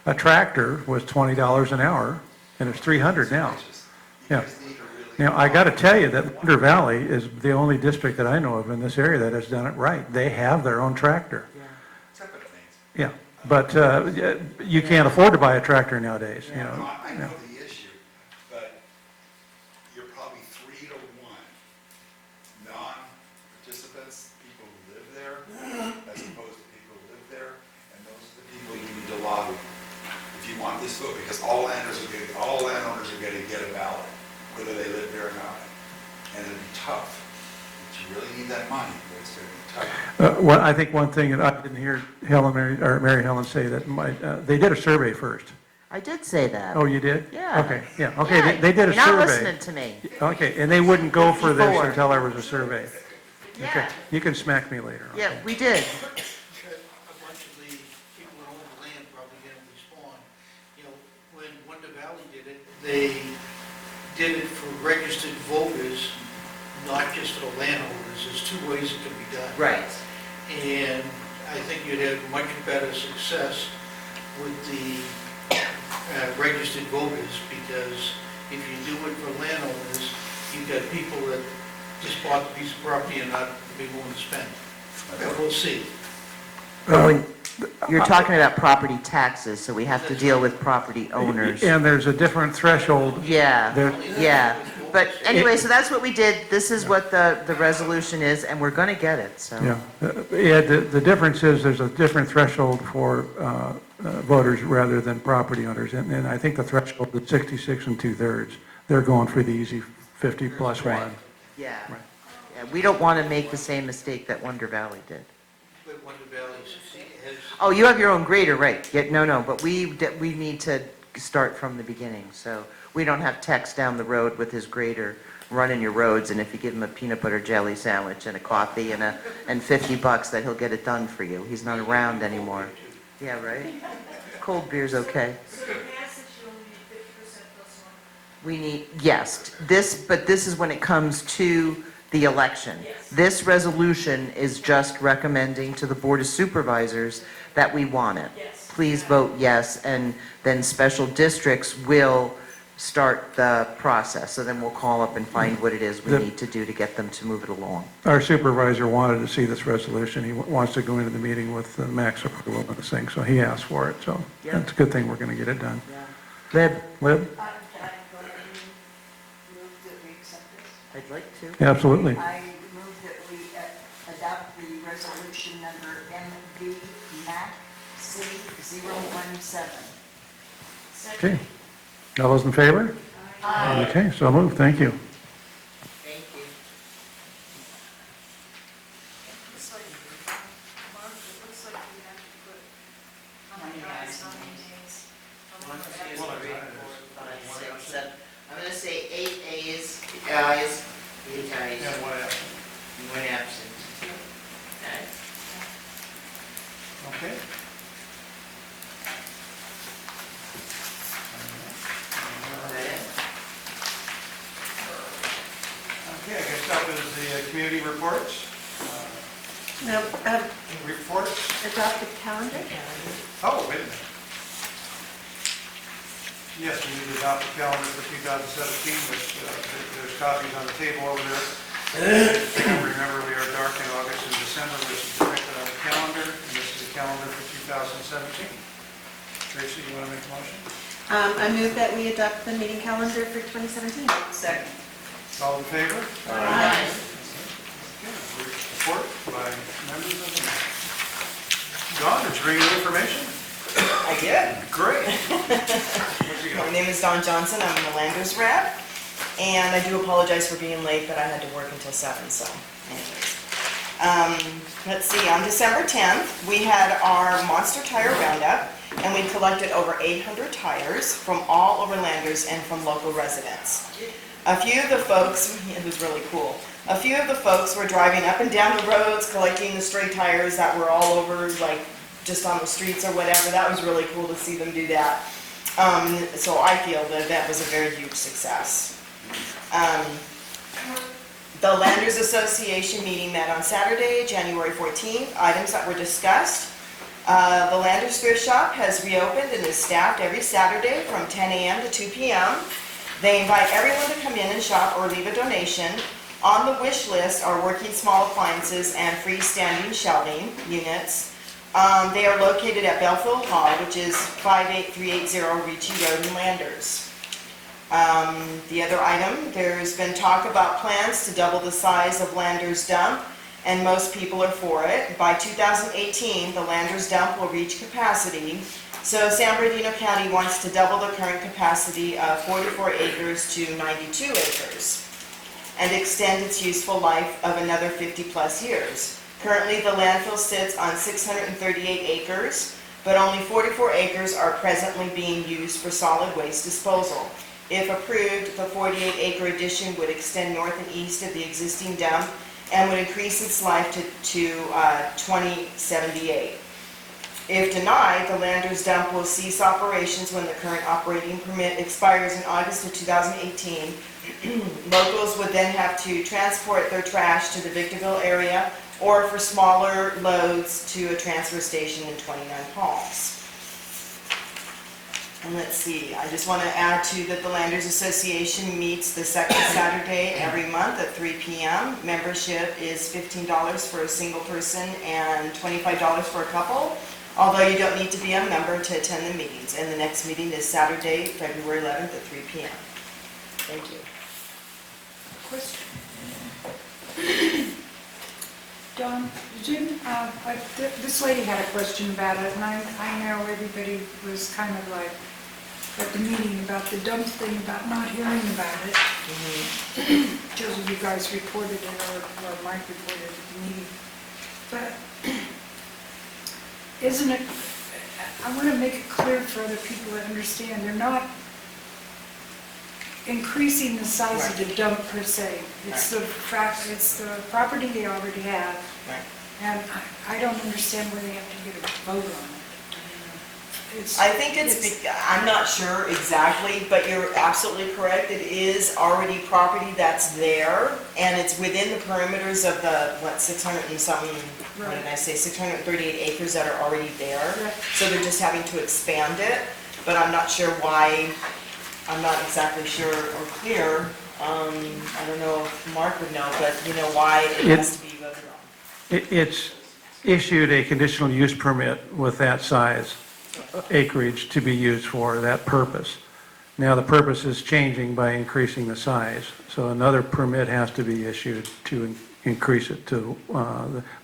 A tractor was $20 an hour, and it's $300 now. Yeah. Now, I got to tell you that Wonder Valley is the only district that I know of in this area that has done it right. They have their own tractor. Yeah, but you can't afford to buy a tractor nowadays, you know. I know the issue, but you're probably 3 to 1 non-participants, people who live there, as opposed to people who live there, and those are the people you need to lobby if you want this vote, because all landowners are going to get a ballot, whether they live there or not. And it'll be tough. But you really need that money, but it's going to be tough. Well, I think one thing that I didn't hear Mary Helen say that they did a survey first. I did say that. Oh, you did? Yeah. Okay, yeah, okay, Yeah, they did a survey. You're not listening to me. Okay, and they wouldn't go for this Before. until there was a survey. Yeah. Okay, you can smack me later. Yeah, okay. we did. A bunch of the people who own the land probably didn't respond. You know, when Wonder Valley did it, they did it for registered voters, not just for the landowners. There's two ways it can be done. Right. And I think you'd have much better success with the registered voters, because if you do it for landowners, you've got people that just bought the piece of property and not be willing to spend. But we'll see. You're talking about property taxes, so we have to deal with property owners. And there's a different threshold. Yeah, There- yeah. But anyway, so that's what we did. This is what the resolution is, and we're going to get it, so. Yeah, the difference is there's a different threshold for voters rather than property owners. And I think the threshold is 66 2/3. They're going for the easy 50 plus one. Yeah. Yeah, we don't want to make the same mistake that Wonder Valley did. But Wonder Valley has, Oh, you have your own grader, right? Yeah, no, but we need to start from the beginning, so we don't have Tex down the road with his grader running your roads, and if you give him a peanut butter jelly sandwich and a coffee and $50, that he'll get it done for you. He's not around anymore. Yeah, right? Cold beer's okay. We need, yes, but this is when it comes to the election. This resolution is just recommending to the Board of Supervisors that we want it. Please vote yes, and then special districts will start the process. So then we'll call up and find what it is we need to do to get them to move it along. Our supervisor wanted to see this resolution. He wants to go into the meeting with max approval of this thing, so he asked for it. So that's a good thing we're going to get it done. Lib? I'd like to. Absolutely. I move that we adopt the resolution number MVMAC-C017. Okay. All those in favor? Aye. Okay, so moved. Thank you. Thank you. Looks like, Mark, it looks like we have to put guys how many days? 1, 2, 3, 4, 5, 6, 7. I'm gonna say 8 ayes, 8 ayes, 8 ayes. And one absent. And 1 absent. Okay. Okay. Okay, I guess that was the community reports. No, Reports? adopt the calendar? Oh, wait a minute. Yes, we need to adopt the calendar for 2017, which there's copies on the table over there. Remember, we are dark in August and December, which is depicted on the calendar, and this is the calendar for 2017. Tracy, you want to make a motion? I move that we adopt the meeting calendar for 2017. Second. All in favor? Aye. Okay, report by members of the board. Don, did you bring any information? I did. Great. My name is Dawn Johnson. I'm the Landers rep. And I do apologize for being late, but I had to work until 7, so anyways. Let's see, on December 10th, we had our Monster Tire Roundup, and we collected over 800 tires from all over Landers and from local residents. A few of the folks, it was really cool, a few of the folks were driving up and down the roads collecting the stray tires that were all over, like, just on the streets or whatever. That was really cool to see them do that. So I feel the event was a very huge success. The Landers Association meeting met on Saturday, January 14th. Items that were discussed. The Landers Thrift Shop has reopened and is staffed every Saturday from 10 a.m. to 2 p.m. They invite everyone to come in and shop or leave a donation. On the wish list are working small appliances and freestanding shelving units. They are located at Belfield Hall, which is 58380 Ricci Road in Landers. The other item, there's been talk about plans to double the size of Landers Dump, and most people are for it. By 2018, the Landers Dump will reach capacity, so San Bernardino County wants to double the current capacity of 44 acres to 92 acres, and extend its useful life of another 50-plus years. Currently, the landfill sits on 638 acres, but only 44 acres are presently being used for solid waste disposal. If approved, the 48-acre addition would extend north and east of the existing dump and would increase its life to 2078. If denied, the Landers Dump will cease operations when the current operating permit expires in August of 2018. Locals would then have to transport their trash to the Victorville area or for smaller loads to a transfer station in 29 Palms. And let's see, I just want to add too that the Landers Association meets the second Saturday every month at 3 p.m. Membership is $15 for a single person and $25 for a couple, although you don't need to be a member to attend the meetings. And the next meeting is Saturday, February 11th at 3 p.m. Thank you. Question. Don, this lady had a question about it, and I know everybody was kind of like, at the meeting about the dump thing, about not hearing about it. Until you guys reported it, or Mike reported at the meeting. But isn't it, I want to make it clear for other people to understand, they're not increasing the size of the dump per se. It's the fact, it's the property they already have. And I don't understand why they have to get a vote on it. I think I'm not sure exactly, but you're absolutely correct. It is already property that's there, and it's within the perimeters of the, 600 and something, what did I say, 638 acres that are already there. So they're just having to expand it, but I'm not sure why, I'm not exactly sure or clear. I don't know if Mark would know, but you know why it has to be voted on. It's issued a conditional use permit with that size acreage to be used for that purpose. Now the purpose is changing by increasing the size, so another permit has to be issued to increase it to,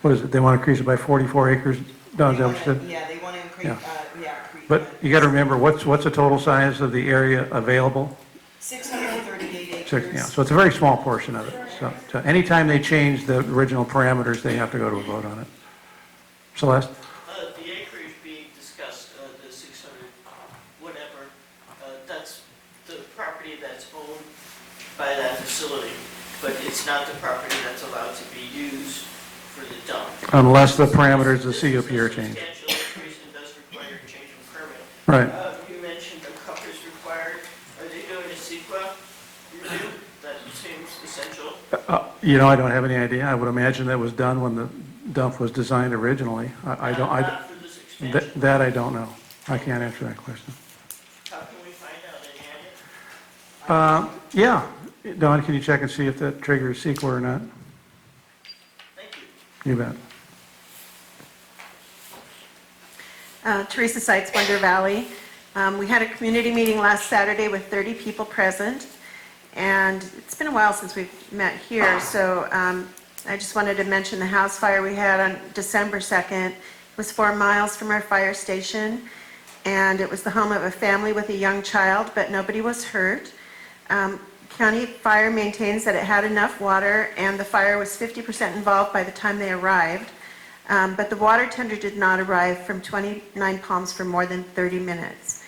what is it, they want to increase it by 44 acres? Don, is that what you said? Yeah, they want to increase, increase. But you got to remember, what's the total size of the area available? 638 acres. Yeah, so it's a very small portion of it. So anytime they change the original parameters, they have to go to a vote on it. Celeste? The acreage being discussed, the 600, whatever, that's the property that's owned by that facility, but it's not the property that's allowed to be used for the dump. Unless the parameters of the CUP are changed. Substantial increase and does require a change of permit. Right. You mentioned a cup is required. Are they doing a CEQA review? That seems essential. You know, I don't have any idea. I would imagine that was done when the dump was designed originally. I don't, Not for this expansion. that I don't know. I can't answer that question. How can we find out? Any idea? Yeah. Don, can you check and see if that triggers CEQA or not? Thank you. You bet. Teresa Seitz, Wonder Valley. We had a community meeting last Saturday with 30 people present, and it's been a while since we've met here, so I just wanted to mention the house fire we had on December 2nd. It was 4 miles from our fire station, and it was the home of a family with a young child, but nobody was hurt. County Fire maintains that it had enough water, and the fire was 50% involved by the time they arrived. But the water tender did not arrive from 29 Palms for more than 30 minutes.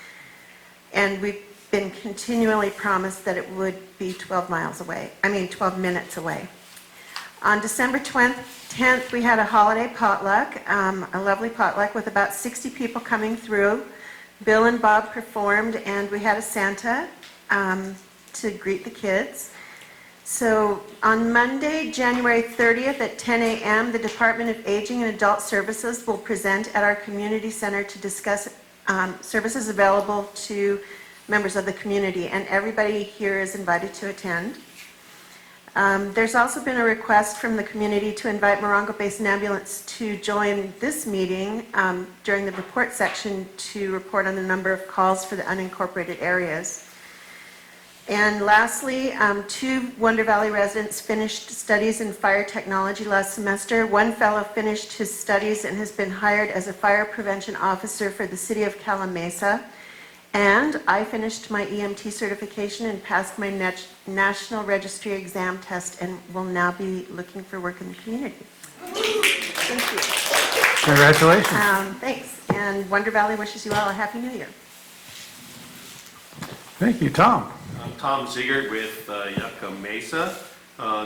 And we've been continually promised that it would be 12 minutes away. On December 10th, we had a holiday potluck, a lovely potluck with about 60 people coming through. Bill and Bob performed, and we had a Santa to greet the kids. So on Monday, January 30th at 10 a.m., the Department of Aging and Adult Services will present at our community center to discuss services available to members of the community, and everybody here is invited to attend. There's also been a request from the community to invite Morongo Basin Ambulance to join this meeting during the report section to report on the number of calls for the unincorporated areas. And lastly, 2 Wonder Valley residents finished studies in fire technology last semester. One fellow finished his studies and has been hired as a fire prevention officer for the city of Calamasa. And I finished my EMT certification and passed my national registry exam test and will now be looking for work in the community. Thank you. Congratulations. Thanks. And Wonder Valley wishes you all a Happy New Year. Thank you. Tom? I'm Tom Ziegert with Yucca Mesa.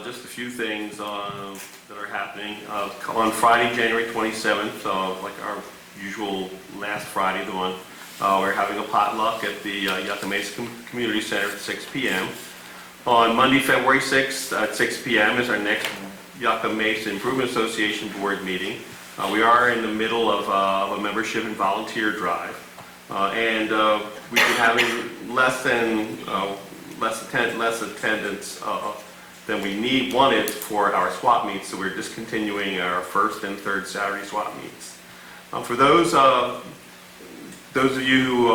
Just a few things that are happening. On Friday, January 27th, like our usual last Friday of the month, we're having a potluck at the Yucca Mesa Community Center at 6 p.m. On Monday, February 6th at 6 p.m. is our next Yucca Mesa Improvement Association Board meeting. We are in the middle of a membership and volunteer drive. And we've been having less attendance than we wanted for our swap meets, so we're discontinuing our first and third Saturday swap meets. For those of you who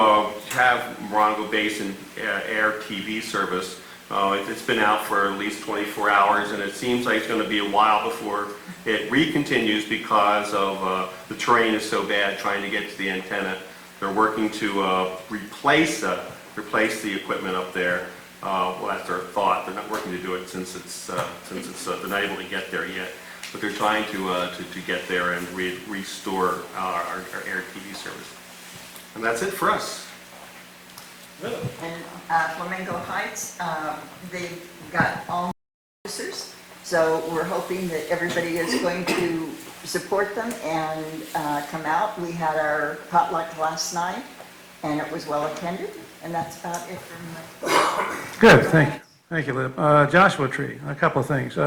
have Morongo Basin Air TV service, it's been out for at least 24 hours, and it seems like it's going to be a while before it recontinues because of the terrain is so bad trying to get to the antenna. They're working to replace the equipment up there. Well, that's their thought. They're not working to do it since they're not able to get there yet. But they're trying to get there and restore our air TV service. And that's it for us. And Flamingo Heights, they've got all officers, so we're hoping that everybody is going to support them and come out. We had our potluck last night, and it was well attended, and that's about it from me. Good, thank you, Lib. Joshua Tree, a couple of things.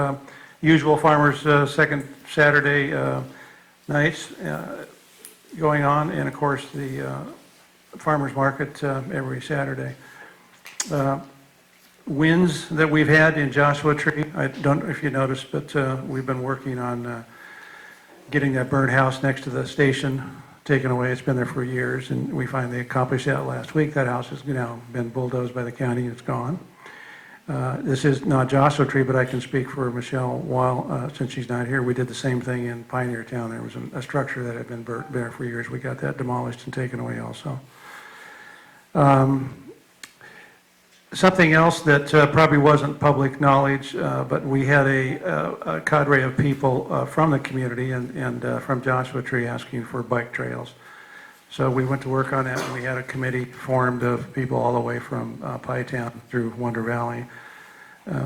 Usual farmers' second Saturday nights going on, and of course the farmers market every Saturday. Winds that we've had in Joshua Tree, I don't know if you noticed, but we've been working on getting that burned house next to the station taken away. It's been there for years, and we finally accomplished that last week. That house has now been bulldozed by the county and it's gone. This is not Joshua Tree, but I can speak for Michelle while, since she's not here. We did the same thing in Pioneer Town. There was a structure that had been burnt there for years. We got that demolished and taken away also. Something else that probably wasn't public knowledge, but we had a cadre of people from the community and from Joshua Tree asking for bike trails. So we went to work on that, and we had a committee formed of people all the way from Pytown through Wonder Valley.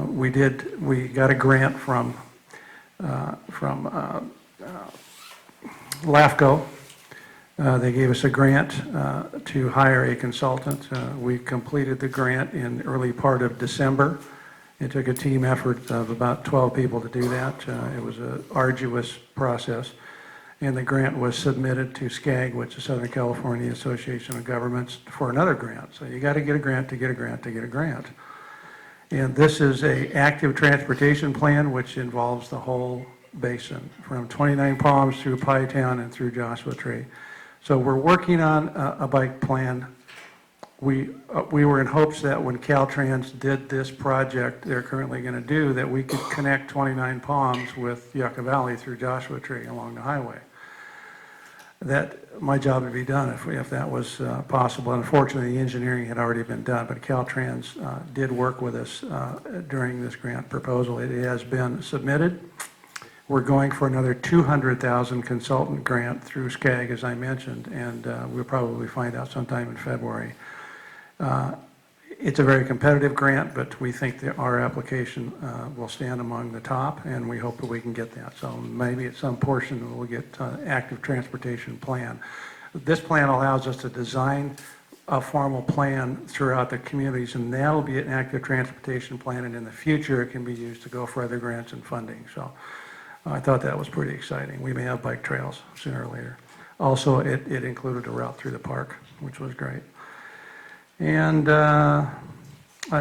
We got a grant from LAFCO. They gave us a grant to hire a consultant. We completed the grant in early part of December. It took a team effort of about 12 people to do that. It was an arduous process. And the grant was submitted to SCAG, which is Southern California Association of Governments, for another grant. So you got to get a grant to get a grant to get a grant. And this is an active transportation plan, which involves the whole basin, from 29 Palms through Pytown and through Joshua Tree. So we're working on a bike plan. We were in hopes that when Caltrans did this project they're currently going to do, that we could connect 29 Palms with Yucca Valley through Joshua Tree along the highway. That my job would be done if that was possible. Unfortunately, the engineering had already been done, but Caltrans did work with us during this grant proposal. It has been submitted. We're going for another $200,000 consultant grant through SCAG, as I mentioned, and we'll probably find out sometime in February. It's a very competitive grant, but we think that our application will stand among the top, and we hope that we can get that. So maybe at some portion we'll get active transportation plan. This plan allows us to design a formal plan throughout the communities, and that'll be an active transportation plan, and in the future it can be used to go for other grants and funding. So I thought that was pretty exciting. We may have bike trails sooner or later. Also, it included a route through the park, which was great. And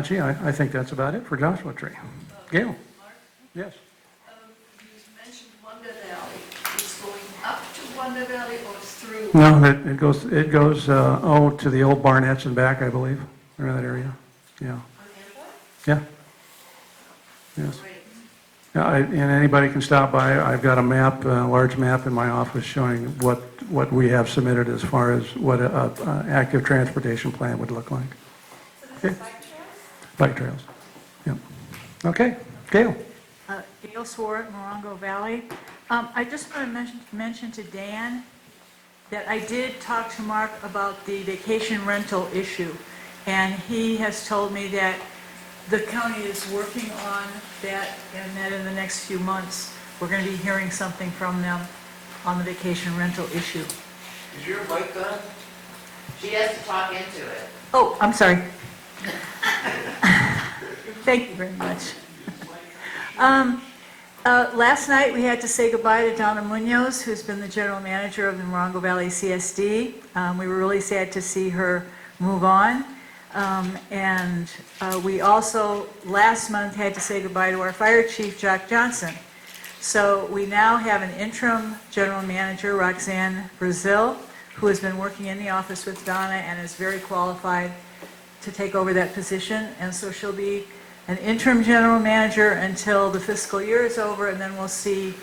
gee, I think that's about it for Joshua Tree. Gail? Mark? Yes. You mentioned Wonder Valley. It's going up to Wonder Valley or through? No, it goes to the old Barnetts and back, I believe, around that area. Yeah. Yeah. Yes. Yeah, and anybody can stop by. I've got a map, a large map in my office showing what we have submitted as far as what an active transportation plan would look like. Okay. Bike trails. Yeah. Okay. Gail. Gail Swart, Morongo Valley. I just want to mention to Dan that I did talk to Mark about the vacation rental issue, and he has told me that the county is working on that, and that in the next few months, we're going to be hearing something from them on the vacation rental issue. Is your mic on? She has to talk into it. Oh, I'm sorry. Thank you very much. Last night, we had to say goodbye to Donna Munoz, who's been the general manager of the Morongo Valley CSD. We were really sad to see her move on. We also, last month, had to say goodbye to our fire chief, Jack Johnson. So we now have an interim general manager, Roxanne Brazil, who has been working in the office with Donna and is very qualified to take over that position. And so she'll be an interim general manager until the fiscal year is over, and then we'll see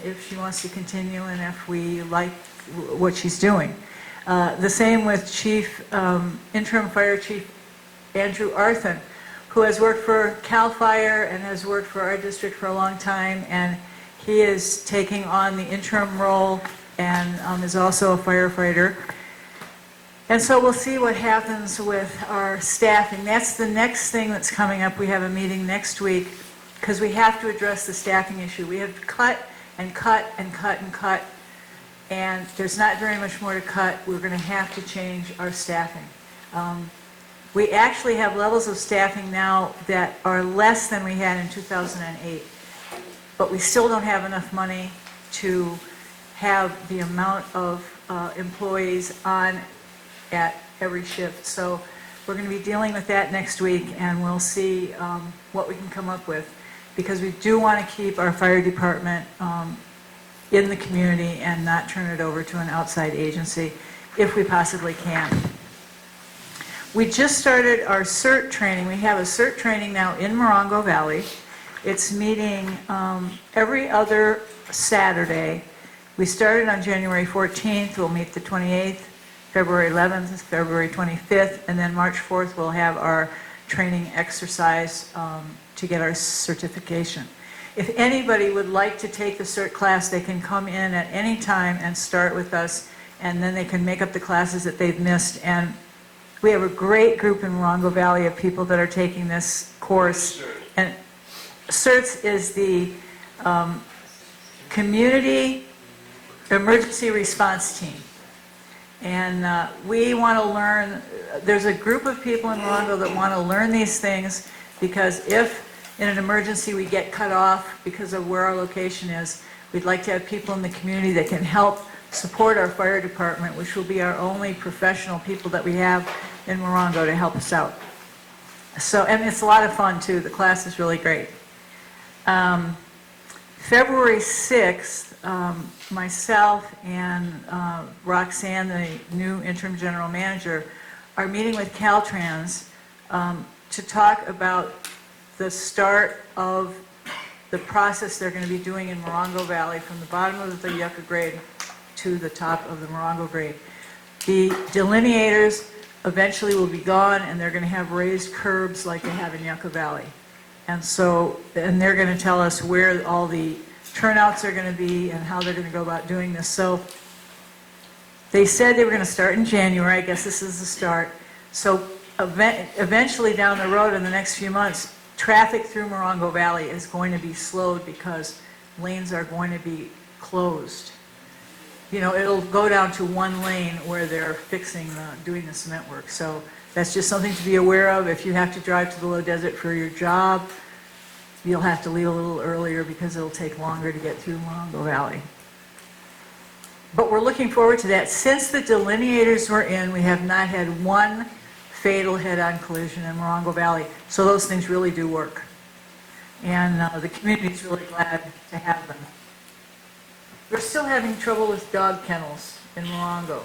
if she wants to continue and if we like what she's doing. The same with interim fire chief Andrew Arthun, who has worked for CAL FIRE and has worked for our district for a long time, and he is taking on the interim role and is also a firefighter. And so we'll see what happens with our staffing. That's the next thing that's coming up. We have a meeting next week because we have to address the staffing issue. We have cut and cut and cut and cut, and there's not very much more to cut. We're going to have to change our staffing. We actually have levels of staffing now that are less than we had in 2008, but we still don't have enough money to have the amount of employees on at every shift. So we're going to be dealing with that next week, and we'll see what we can come up with, because we do want to keep our fire department in the community and not turn it over to an outside agency if we possibly can. We just started our CERT training. We have a CERT training now in Morongo Valley. It's meeting every other Saturday. We started on January 14th. We'll meet the 28th, February 11th, February 25th, and then March 4th we'll have our training exercise to get our certification. If anybody would like to take the CERT class, they can come in at any time and start with us and then they can make up the classes that they've missed. And we have a great group in Morongo Valley of people that are taking this course. And CERTS is the Community Emergency Response Team. And we want to learn, there's a group of people in Morongo that want to learn these things, because if in an emergency we get cut off because of where our location is, we'd like to have people in the community that can help support our fire department, which will be our only professional people that we have in Morongo to help us out. So, and it's a lot of fun too. The class is really great. February 6th, myself and Roxanne, the new interim general manager, are meeting with Caltrans to talk about the start of the process they're going to be doing in Morongo Valley from the bottom of the Yucca grade to the top of the Morongo grade. The delineators eventually will be gone, and they're going to have raised curbs like they have in Yucca Valley. And so, and they're going to tell us where all the turnouts are going to be and how they're going to go about doing this. So they said they were going to start in January. I guess this is the start. So eventually down the road in the next few months, traffic through Morongo Valley is going to be slowed because lanes are going to be closed. You know, it'll go down to one lane where they're fixing, doing the cement work. So that's just something to be aware of. If you have to drive to the low desert for your job, you'll have to leave a little earlier because it'll take longer to get through Morongo Valley. But we're looking forward to that. Since the delineators were in, we have not had one fatal head-on collision in Morongo Valley. So those things really do work. And the community's really glad to have them. We're still having trouble with dog kennels in Morongo.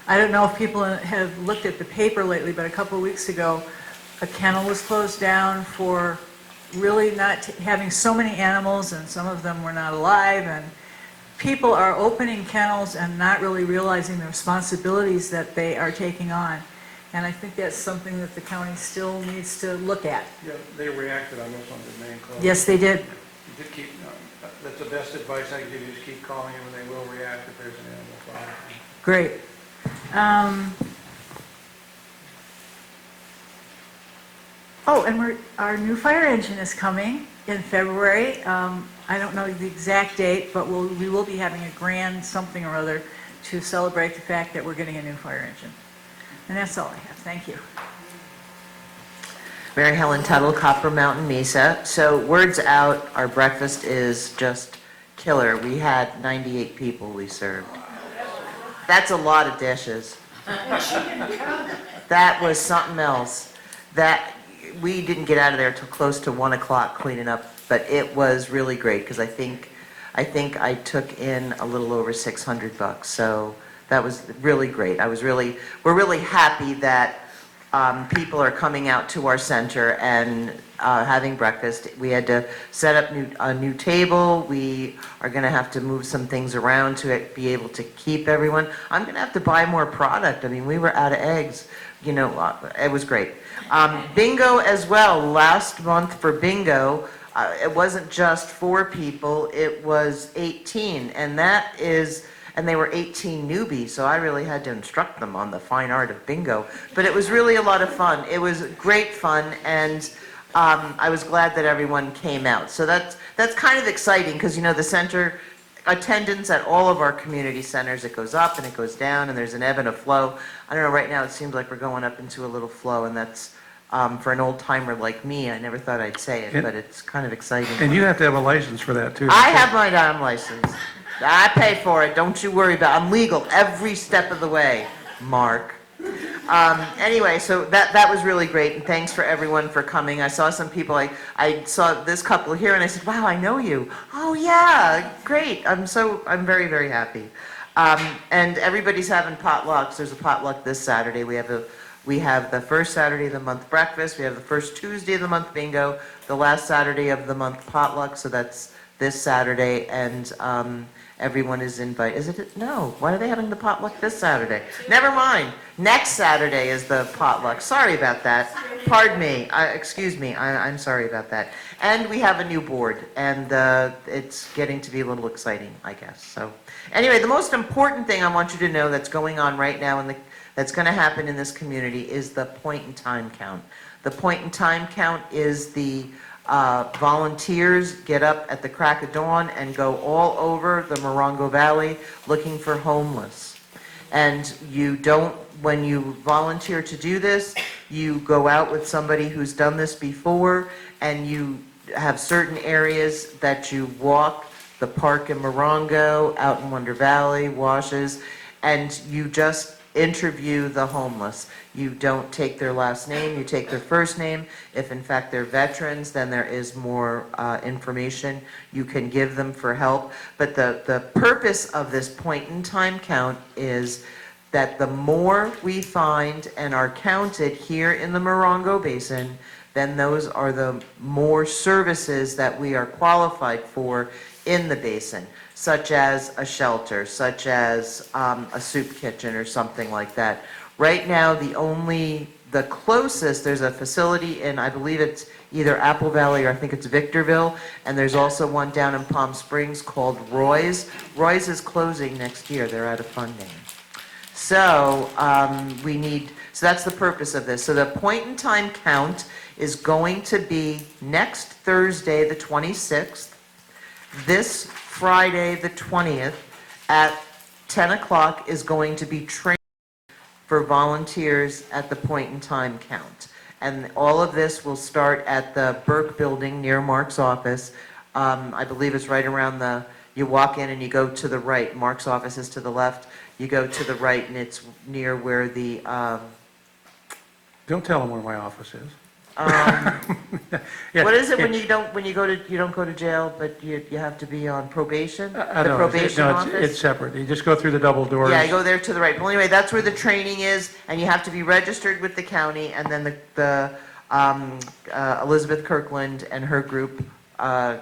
I don't know if people have looked at the paper lately, but a couple of weeks ago, a kennel was closed down for really not having so many animals, and some of them were not alive, and people are opening kennels and not really realizing the responsibilities that they are taking on. And I think that's something that the county still needs to look at. Yeah, they reacted on this one, the main call. Yes, they did. You just keep, that's the best advice I can give you, just keep calling them and they will react if there's an animal problem. Great. Oh, and our new fire engine is coming in February. I don't know the exact date, but we will be having a grand something or other to celebrate the fact that we're getting a new fire engine. And that's all I have. Thank you. Mary Helen Tuttle, Copper Mountain Mesa. So word's out, our breakfast is just killer. We had 98 people we served. That's a lot of dishes. That was something else. That we didn't get out of there till close to 1 o'clock cleaning up, but it was really great because I think I took in a little over $600. So that was really great. We're really happy that people are coming out to our center and having breakfast. We had to set up a new table. We are going to have to move some things around to be able to keep everyone. I'm going to have to buy more product. I mean, we were out of eggs. You know, it was great. Bingo as well. Last month for bingo, it wasn't just 4 people. It was 18, and they were 18 newbies, so I really had to instruct them on the fine art of bingo. But it was really a lot of fun. It was great fun, and I was glad that everyone came out. So that's kind of exciting because, you know, the center attendance at all of our community centers, it goes up and it goes down, and there's an ebb and a flow. I don't know, right now it seems like we're going up into a little flow, and that's, for an old timer like me, I never thought I'd say it, but it's kind of exciting. And you have to have a license for that too. I have my damn license. I pay for it. Don't you worry about it. I'm legal every step of the way, Mark. Anyway, so that was really great, and thanks for everyone for coming. I saw some people. I saw this couple here, and I said, "Wow, I know you." Oh yeah, great. I'm very, very happy. And everybody's having potlucks. There's a potluck this Saturday. We have the first Saturday of the month breakfast. We have the first Tuesday of the month bingo. The last Saturday of the month potluck. So that's this Saturday, and everyone is invited. No, why are they having the potluck this Saturday? Never mind. Next Saturday is the potluck. Sorry about that. Pardon me, excuse me, I'm sorry about that. And we have a new board, and it's getting to be a little exciting, I guess. So, anyway, the most important thing I want you to know that's going on right now and that's going to happen in this community is the point in time count. The point in time count is the volunteers get up at the crack of dawn and go all over the Morongo Valley looking for homeless. And you don't, when you volunteer to do this, you go out with somebody who's done this before, and you have certain areas that you walk, the park in Morongo, out in Wonder Valley, Washes, and you just interview the homeless. You don't take their last name, you take their first name. If in fact they're veterans, then there is more information you can give them for help. But the purpose of this point in time count is that the more we find and are counted here in the Morongo Basin, then those are the more services that we are qualified for in the basin, such as a shelter, such as a soup kitchen or something like that. Right now, the closest, there's a facility in, I believe it's either Apple Valley or I think it's Victorville, and there's also one down in Palm Springs called Roy's. Roy's is closing next year, they're out of funding. So so that's the purpose of this. So the point in time count is going to be next Thursday, the 26th, this Friday, the 20th, at 10 o'clock is going to be training for volunteers at the point in time count. And all of this will start at the Burke Building near Mark's office. I believe it's right around you walk in and you go to the right. Mark's office is to the left. You go to the right and it's near where the... Don't tell them where my office is. What is it when you don't go to jail, but you have to be on probation? I The don't know. probation No, office? it's separate. You just go through the double doors. Yeah, you go there to the right. Well, anyway, that's where the training is, and you have to be registered with the county, and then Elizabeth Kirkland and her group, a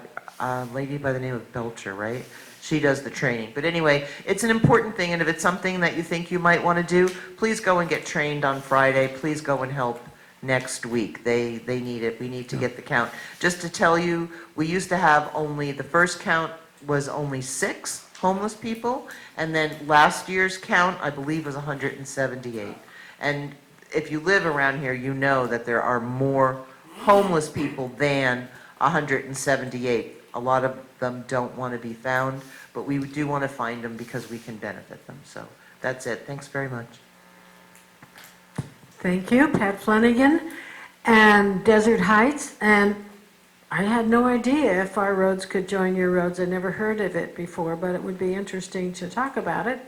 lady by the name of Belcher, right? She does the training. But anyway, it's an important thing, and if it's something that you think you might want to do, please go and get trained on Friday. Please go and help next week. They need it. We need to get the count. Just to tell you, we used to have the first count was only 6 homeless people, and then last year's count, I believe, was 178. And if you live around here, you know that there are more homeless people than 178. A lot of them don't want to be found, but we do want to find them because we can benefit them. So that's it. Thanks very much. Thank you, Pat Flanagan, and Desert Heights, and I had no idea if our roads could join your roads. I never heard of it before, but it would be interesting to talk about it,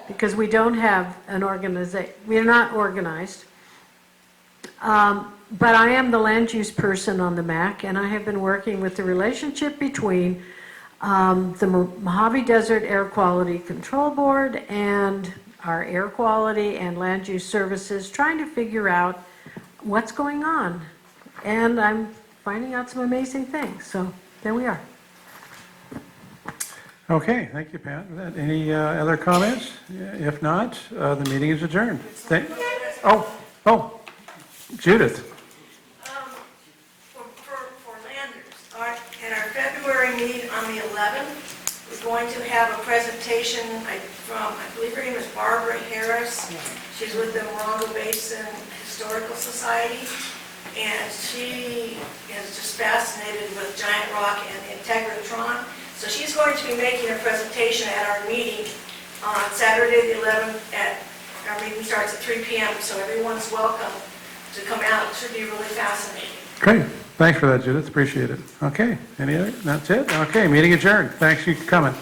because we don't have an organization, we're not organized. But I am the land use person on the MAC, and I have been working with the relationship between the Mojave Desert Air Quality Control Board and our air quality and land use services, trying to figure out what's going on. And I'm finding out some amazing things. So there we are. Okay, thank you, Pat. Any other comments? If not, the meeting is adjourned. Judith. For Landers, in our February meeting on the 11th, we're going to have a presentation from, I believe her name is Barbara Harris. She's with the Morongo Basin Historical Society, and she is just fascinated with giant rock and the integratron. So she's going to be making a presentation at our meeting on Saturday the 11th. Our meeting starts at 3 p.m., so everyone's welcome to come out. It should be really fascinating. Great. Thanks for that, Judith. Appreciate it. Okay. Any other? That's it? Okay. Meeting adjourned. Thanks for coming.